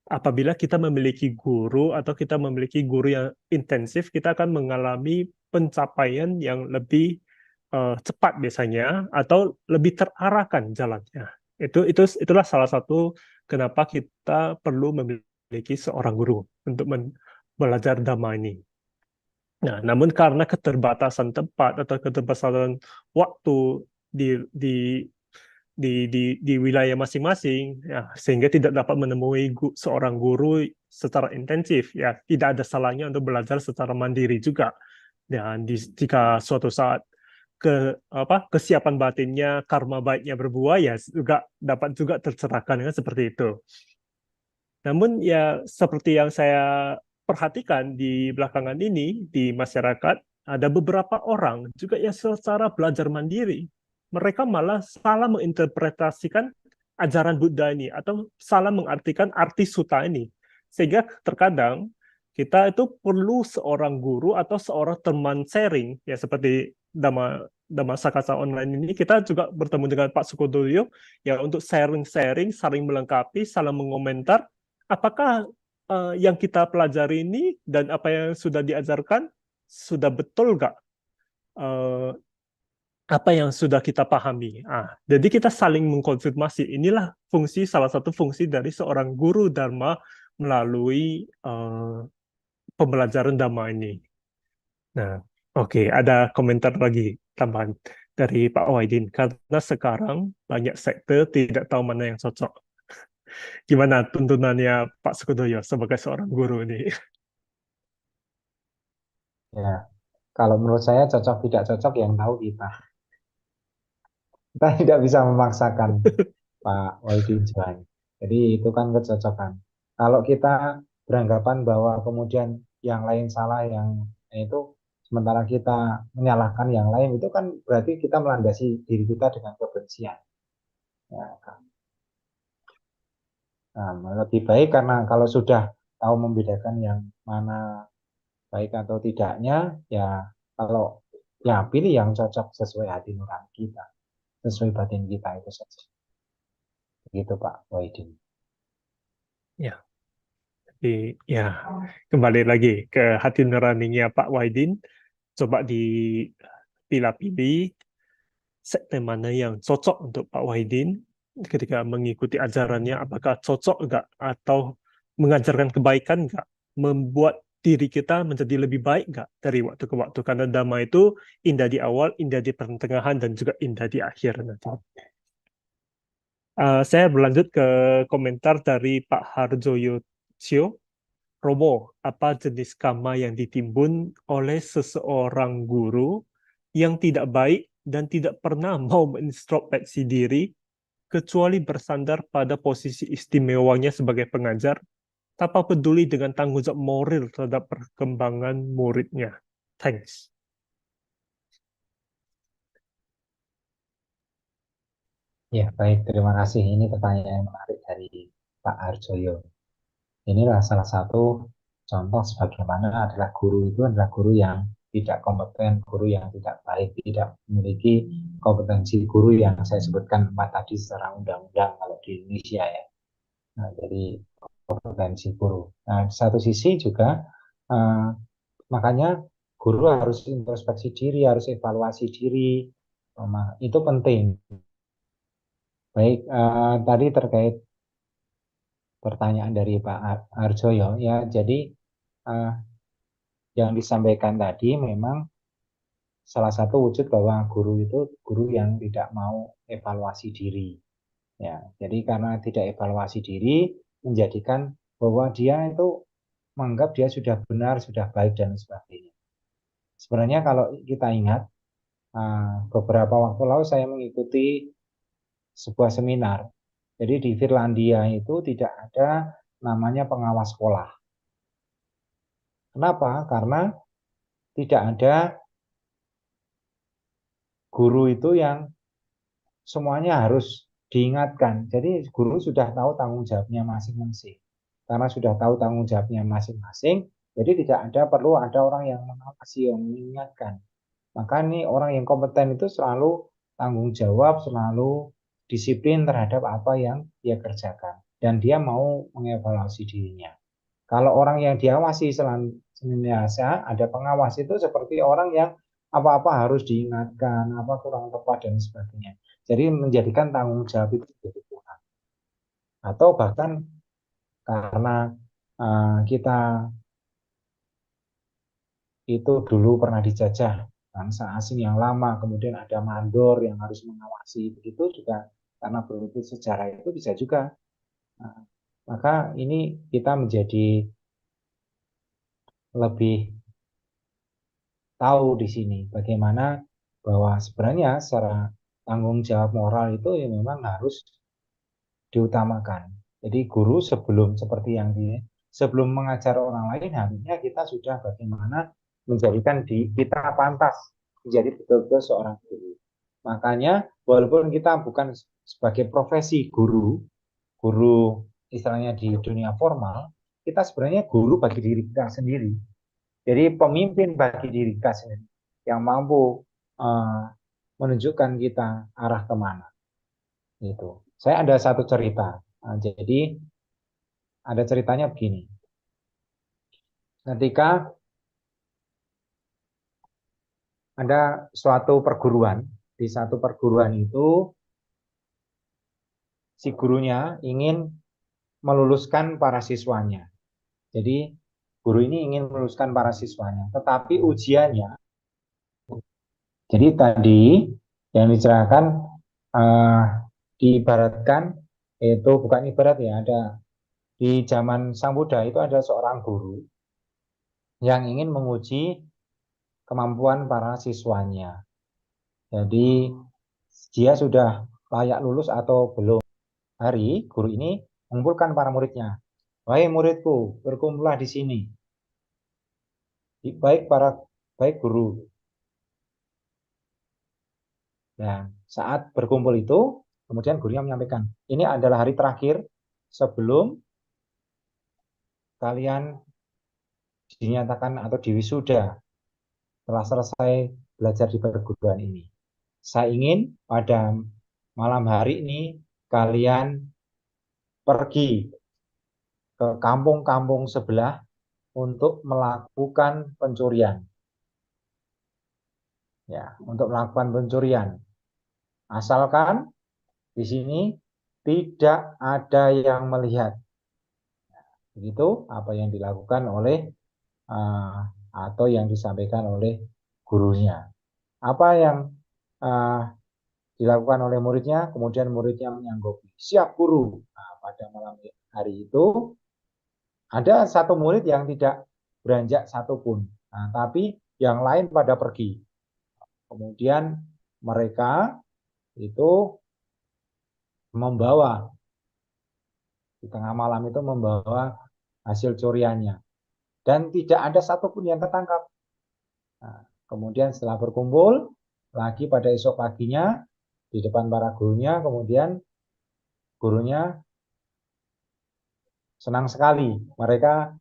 apabila kita memiliki guru atau kita memiliki guru yang intensif, kita akan mengalami pencapaian yang lebih cepat biasanya atau lebih terarahkan jalannya. Itulah salah satu kenapa kita perlu memiliki seorang guru untuk belajar Dhamma ini. Nah, namun karena keterbatasan tempat atau keterbatasan waktu di di wilayah masing-masing, ya, sehingga tidak dapat menemui seorang guru secara intensif, ya tidak ada salahnya untuk belajar secara mandiri juga. Dan jika suatu saat kesiapan batinnya, karma baiknya berbuah, ya juga dapat juga tercerahkan dengan seperti itu. Namun ya seperti yang saya perhatikan di belakangan ini di masyarakat, ada beberapa orang juga yang secara belajar mandiri, mereka malah salah menginterpretasikan ajaran Buddha ini atau salah mengartikan arti sutta ini. Sehingga terkadang kita itu perlu seorang guru atau seorang teman sharing, ya seperti Dhamma Sakasa online ini, kita juga bertemu dengan Pak Sukodoyo ya untuk sharing-sharing, saling melengkapi, saling mengomentar apakah yang kita pelajari ini dan apa yang sudah diajarkan sudah betul nggak apa yang sudah kita pahami. Jadi kita saling mengkonfirmasi. Inilah salah satu fungsi dari seorang guru Dharma melalui pembelajaran Dhamma ini. Nah, oke, ada komentar lagi tambahan dari Pak Wahidin. Karena sekarang banyak sekte tidak tahu mana yang cocok. Gimana tuntunannya Pak Sukodoyo sebagai seorang guru ini? Ya, kalau menurut saya cocok tidak cocok yang tahu kita. Kita tidak bisa memaksakan Pak Wahidin Juwan. Jadi itu kan kecocokan. Kalau kita beranggapan bahwa kemudian yang lain salah, yang itu sementara kita menyalahkan yang lain, itu kan berarti kita melandasi diri kita dengan kebencian. Ya, kan? Nah, lebih baik karena kalau sudah tahu membedakan yang mana baik atau tidaknya, ya kalau ya pilih yang cocok sesuai hati nurani kita, sesuai batin kita itu saja. Begitu Pak Wahidin. Ya, jadi ya kembali lagi ke hati nuraninya Pak Wahidin. Coba dipilah-pilih sekte mana yang cocok untuk Pak Wahidin ketika mengikuti ajarannya, apakah cocok enggak atau mengajarkan kebaikan enggak, membuat diri kita menjadi lebih baik enggak dari waktu ke waktu, karena Dhamma itu indah di awal, indah di pertengahan, dan juga indah di akhir nanti. Saya berlanjut ke komentar dari Pak Harjoyo Cio. Romo, apa jenis karma yang ditimbun oleh seseorang guru yang tidak baik dan tidak pernah mau mengintrospeksi diri kecuali bersandar pada posisi istimewanya sebagai pengajar tanpa peduli dengan tanggung jawab moral terhadap perkembangan muridnya? Thanks. Ya, baik. Terima kasih. Ini pertanyaan yang menarik dari Pak Harjoyo. Inilah salah satu contoh sebagaimana adalah guru itu adalah guru yang tidak kompeten, guru yang tidak baik, tidak memiliki kompetensi guru yang saya sebutkan 4 tadi secara undang-undang kalau di Indonesia ya. Nah, jadi kompetensi guru. Nah, di satu sisi juga makanya guru harus introspeksi diri, harus evaluasi diri. Itu penting. Baik, tadi terkait pertanyaan dari Pak Arjoyo ya, jadi yang disampaikan tadi memang salah satu wujud bahwa guru itu guru yang tidak mau evaluasi diri ya, jadi karena tidak evaluasi diri menjadikan bahwa dia itu menganggap dia sudah benar, sudah baik dan sebagainya. Sebenarnya kalau kita ingat beberapa waktu lalu saya mengikuti sebuah seminar. Jadi di Finlandia itu tidak ada namanya pengawas sekolah. Kenapa? Karena tidak ada guru itu yang semuanya harus diingatkan. Jadi guru sudah tahu tanggung jawabnya masing-masing. Karena sudah tahu tanggung jawabnya masing-masing, jadi tidak ada perlu ada orang yang mengawasi, yang mengingatkan. Maka ini orang yang kompeten itu selalu tanggung jawab, selalu disiplin terhadap apa yang dia kerjakan. dan dia mau mengevaluasi dirinya. Kalau orang yang diawasi senantiasa ada pengawas itu seperti orang yang apa-apa harus diingatkan, apa kurang tepat dan sebagainya. Jadi menjadikan tanggung jawab itu jadi kurang. Atau bahkan karena kita itu dulu pernah dijajah bangsa asing yang lama, kemudian ada mandor yang harus mengawasi, begitu juga karena berikut sejarah itu bisa juga. Nah, maka ini kita menjadi lebih tahu di sini bagaimana bahwa sebenarnya secara tanggung jawab moral itu ya memang harus diutamakan. Jadi guru sebelum mengajar orang lain harusnya kita sudah bagaimana menjadikan kita pantas menjadi betul-betul seorang guru. Makanya walaupun kita bukan sebagai profesi guru istilahnya di dunia formal, kita sebenarnya guru bagi diri kita sendiri. Jadi pemimpin bagi diri kita sendiri yang mampu menunjukkan kita arah kemana. Gitu. Saya ada satu cerita. Jadi ada ceritanya begini. Ketika ada suatu perguruan, di satu perguruan itu si gurunya ingin meluluskan para siswanya. Jadi guru ini ingin meluluskan para siswanya, tetapi ujiannya, jadi tadi yang diceritakan diibaratkan, itu bukan ibarat ya, ada di zaman Sang Buddha itu ada seorang guru yang ingin menguji kemampuan para siswanya. Jadi dia sudah layak lulus atau belum. Hari guru ini mengumpulkan para muridnya. Wahai muridku, berkumpullah di sini. Baik guru. Dan saat berkumpul itu, kemudian gurunya menyampaikan, ini adalah hari terakhir sebelum kalian dinyatakan atau diwisuda setelah selesai belajar di perguruan ini. Saya ingin pada malam hari ini kalian pergi ke kampung-kampung sebelah untuk melakukan pencurian. Ya, untuk melakukan pencurian. Asalkan di sini tidak ada yang melihat. Begitu apa yang dilakukan oleh atau yang disampaikan oleh gurunya. Apa yang dilakukan oleh muridnya, kemudian muridnya menyanggupi. Siap guru. Nah, pada malam hari itu ada satu murid yang tidak beranjak satupun. Nah, tapi yang lain pada pergi. Kemudian mereka itu membawa di tengah malam itu membawa hasil curiannya dan tidak ada satupun yang ketangkap. Nah, kemudian setelah berkumpul lagi pada esok paginya di depan para gurunya, kemudian gurunya senang sekali mereka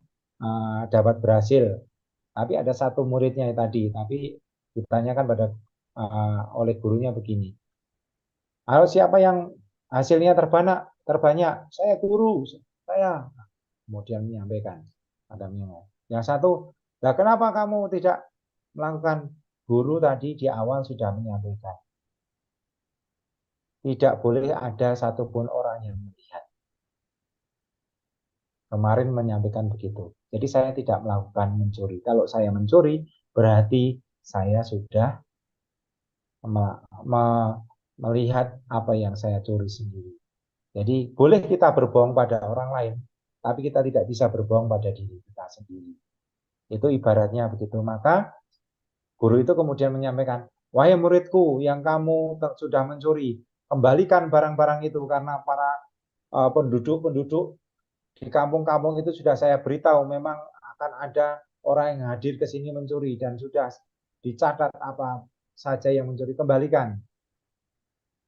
dapat berhasil. Tapi ada satu muridnya tadi, tapi ditanyakan pada oleh gurunya begini. Halo, siapa yang hasilnya terbanyak? Saya guru, saya. Kemudian menyampaikan, ada yang satu, nah kenapa kamu tidak melakukan? Guru tadi di awal sudah menyampaikan, tidak boleh ada satupun orang yang melihat. Kemarin menyampaikan begitu. Jadi saya tidak melakukan mencuri. Kalau saya mencuri, berarti saya sudah melihat apa yang saya curi sendiri. Jadi boleh kita berbohong pada orang lain, tapi kita tidak bisa berbohong pada diri kita sendiri. Itu ibaratnya begitu. Maka guru itu kemudian menyampaikan, wahai muridku yang kamu sudah mencuri, kembalikan barang-barang itu karena para penduduk-penduduk di kampung-kampung itu sudah saya beritahu memang akan ada orang yang hadir ke sini mencuri dan sudah dicatat apa saja yang mencuri, kembalikan.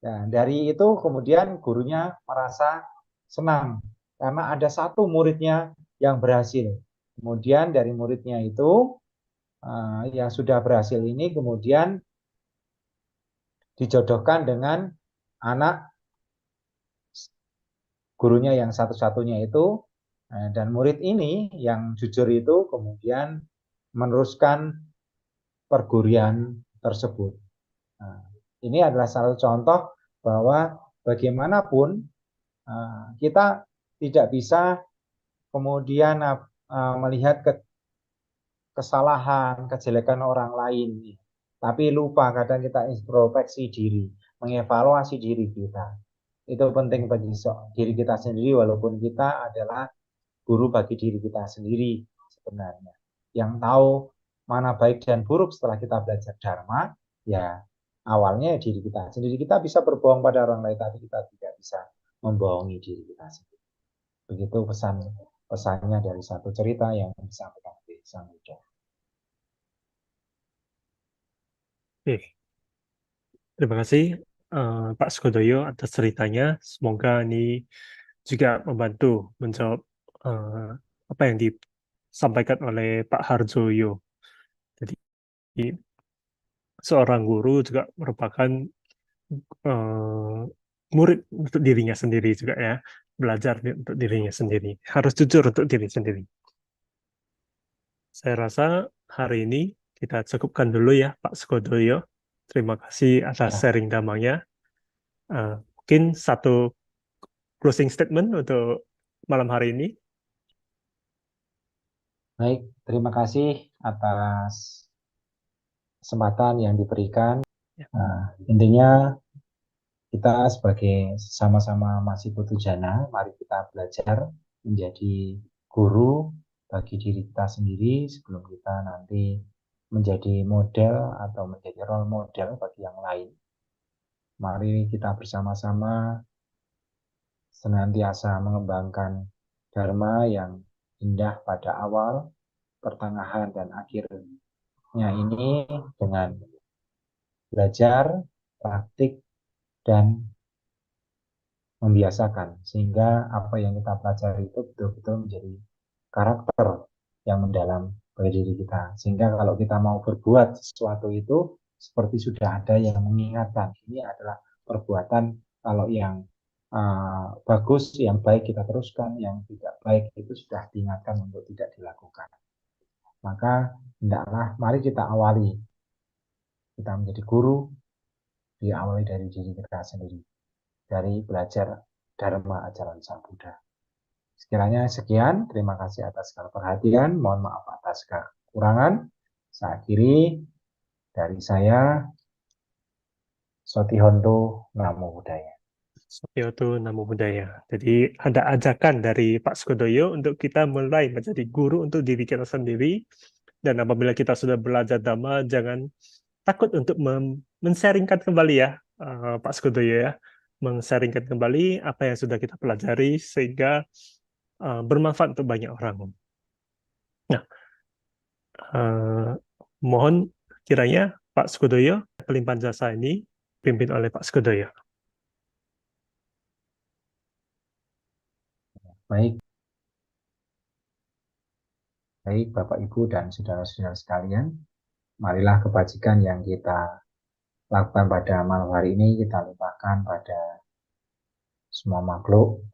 Nah, dari itu kemudian gurunya merasa senang karena ada satu muridnya yang berhasil. Kemudian dari muridnya itu yang sudah berhasil ini kemudian dijodohkan dengan anak gurunya yang satu-satunya itu, dan murid ini yang jujur itu kemudian meneruskan perguruan tersebut. Nah, ini adalah salah satu contoh bahwa bagaimanapun kita tidak bisa kemudian melihat kesalahan, kejelekan orang lain, tapi lupa kadang kita introspeksi diri, mengevaluasi diri kita. Itu penting bagi diri kita sendiri, walaupun kita adalah guru bagi diri kita sendiri sebenarnya. Yang tahu mana baik dan buruk setelah kita belajar Dharma, ya awalnya diri kita sendiri. Kita bisa berbohong pada orang lain, tapi kita tidak bisa membohongi diri kita sendiri. Begitu pesannya dari satu cerita yang disampaikan oleh Sang Buddha. Oke, terima kasih Pak Sukodoyo atas ceritanya. Semoga ini juga membantu menjawab apa yang disampaikan oleh Pak Harjoyo. Jadi seorang guru juga merupakan murid untuk dirinya sendiri juga ya, belajar untuk dirinya sendiri, harus jujur untuk diri sendiri. Saya rasa hari ini kita cukupkan dulu ya Pak Sukodoyo. Terima kasih atas sharing damanya. Mungkin satu closing statement untuk malam hari ini. Baik, terima kasih atas kesempatan yang diberikan. Intinya kita sebagai sama-sama masih putu jana, mari kita belajar menjadi guru bagi diri kita sendiri sebelum kita nanti menjadi model atau menjadi role model bagi yang lain. Mari kita bersama-sama senantiasa mengembangkan Dharma yang indah pada awal, pertengahan, dan akhirnya ini dengan belajar, praktik, dan membiasakan sehingga apa yang kita pelajari itu betul-betul menjadi karakter yang mendalam bagi diri kita, sehingga kalau kita mau berbuat sesuatu itu seperti sudah ada yang mengingatkan ini adalah perbuatan, kalau yang bagus, yang baik kita teruskan, yang tidak baik itu sudah diingatkan untuk tidak dilakukan. Maka hendaklah mari kita awali, kita menjadi guru diawali dari diri kita sendiri, dari belajar Dharma ajaran Sang Buddha. Sekiranya sekian, terima kasih atas segala perhatian, mohon maaf atas kekurangan. Saya akhiri dari saya, Sotihonto Namo Buddhaya. Sotihonto Namo Buddhaya. Jadi ada ajakan dari Pak Sukodoyo untuk kita mulai menjadi guru untuk diri kita sendiri. Dan apabila kita sudah belajar Dhamma, jangan takut untuk men-sharingkan kembali ya, Pak Sukodoyo ya. Men-sharingkan kembali apa yang sudah kita pelajari sehingga bermanfaat untuk banyak orang. Nah, mohon kiranya Pak Sukodoyo, pelimpahan jasa ini dipimpin oleh Pak Sukodoyo. Baik, Bapak Ibu dan saudara-saudara sekalian, marilah kebajikan yang kita lakukan pada malam hari ini kita limpahkan pada semua makhluk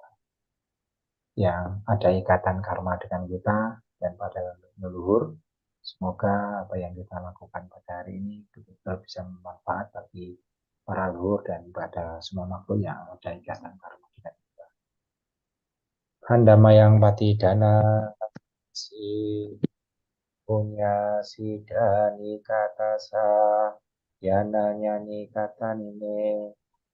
yang ada ikatan karma dengan kita dan pada leluhur. Semoga apa yang kita lakukan pada hari ini betul-betul bisa bermanfaat bagi para leluhur dan pada semua makhluk yang ada ikatan karma dengan kita. Handama yang pati dana si punya si dani kata sa yana nyani kata nime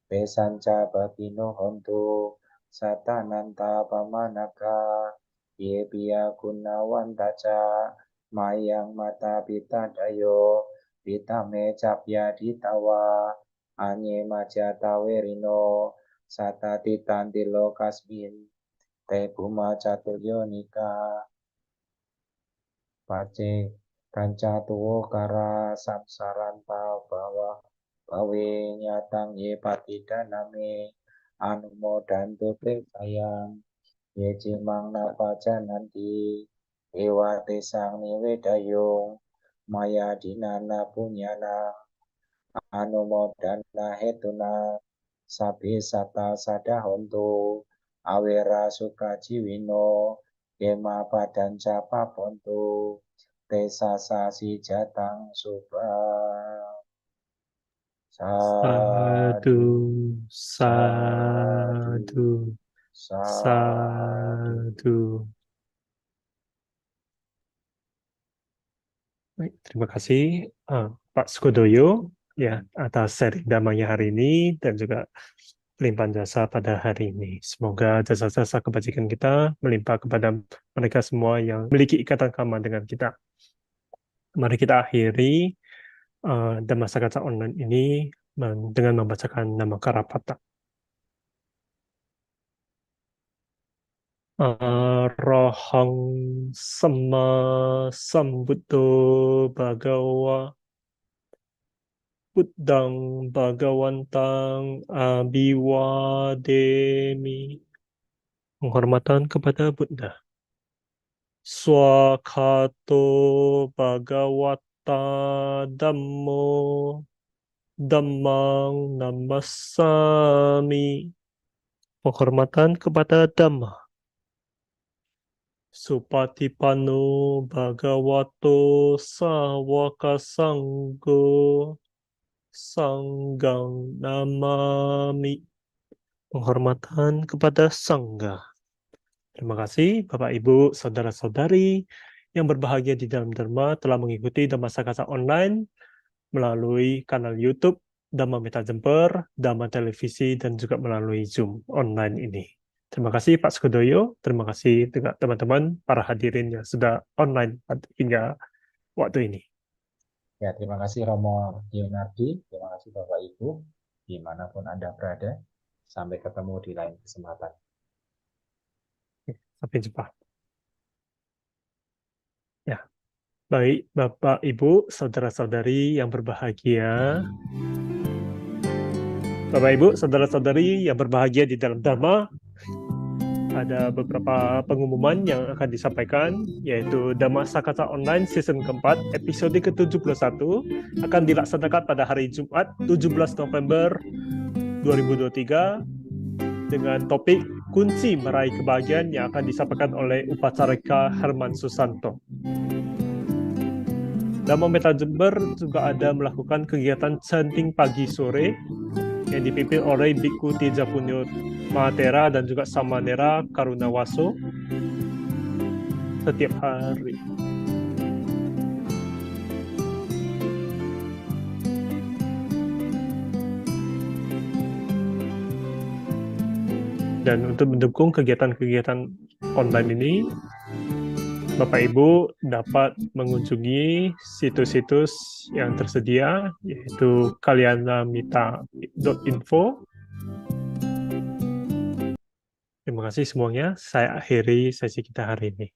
pesanca batino hontu satananta pamanaka ye biya gunawan taca mayang mata pita dayo pita me capya ditawa anye maja tawerino sata titantilo kasbin te buma catuyo nika pace kanca tuwo kara samsaranta bawa bawe nyatang ye patida name anumo dantu te sayang ye cimang napaca nanti dewa tesang niwe dayung maya dinana punyana anumo dana hetuna sabi sata sada hontu awera sukajiwino, kema padanca papontu, tesasa sijatang subha. Sadu, Sadu, sadu, sadu. sadu. Baik, terima kasih Pak Sukodoyo ya atas sharing damanya hari ini dan juga limpahan jasa pada hari ini. Semoga jasa-jasa kebajikan kita melimpah kepada mereka semua yang memiliki ikatan karma dengan kita. Mari kita akhiri Dhammasakata online ini dengan membacakan nama Karapata. Arahang Sama Sambuddho Bhagawa Buddhang Bhagawantang Abhiwademi. Penghormatan kepada Buddha. Swakato Bhagawata Dhammo Dhammang Namassami. Penghormatan kepada Dhamma. Supatipanno Bhagavato Sawaka Sanggo Sanggang Namami. Penghormatan kepada Sangga. Terima kasih Bapak Ibu, Saudara-saudari yang berbahagia di dalam Dharma telah mengikuti Dhammasakata online melalui kanal YouTube Dhamma Meta Jember, Dhamma Televisi, dan juga melalui Zoom online ini. Terima kasih Pak Sukodoyo, terima kasih juga teman-teman para hadirin yang sudah online hingga waktu ini. Ya, terima kasih Romo Yunardi, terima kasih Bapak Ibu, dimanapun Anda berada. Sampai ketemu di lain kesempatan. Sampai jumpa. Ya, baik Bapak, Ibu, Saudara-saudari yang berbahagia. Bapak, Ibu, Saudara-saudari yang berbahagia di dalam Dhamma, ada beberapa pengumuman yang akan disampaikan, yaitu Dhammasakata Online Season keempat, episode ke-71, akan dilaksanakan pada hari Jumat, 17 November 2023, dengan topik kunci meraih kebahagiaan yang akan disampaikan oleh Upacarika Herman Susanto. Dhamma Meta Jember juga ada melakukan kegiatan chanting pagi sore yang dipimpin oleh Bhikkhu Tejapunyo Mahatera dan juga Samanera Karunawaso setiap hari. Dan untuk mendukung kegiatan-kegiatan online ini, Bapak Ibu dapat mengunjungi situs-situs yang tersedia, yaitu kalyanamita.info. Terima kasih semuanya. Saya akhiri sesi kita hari ini.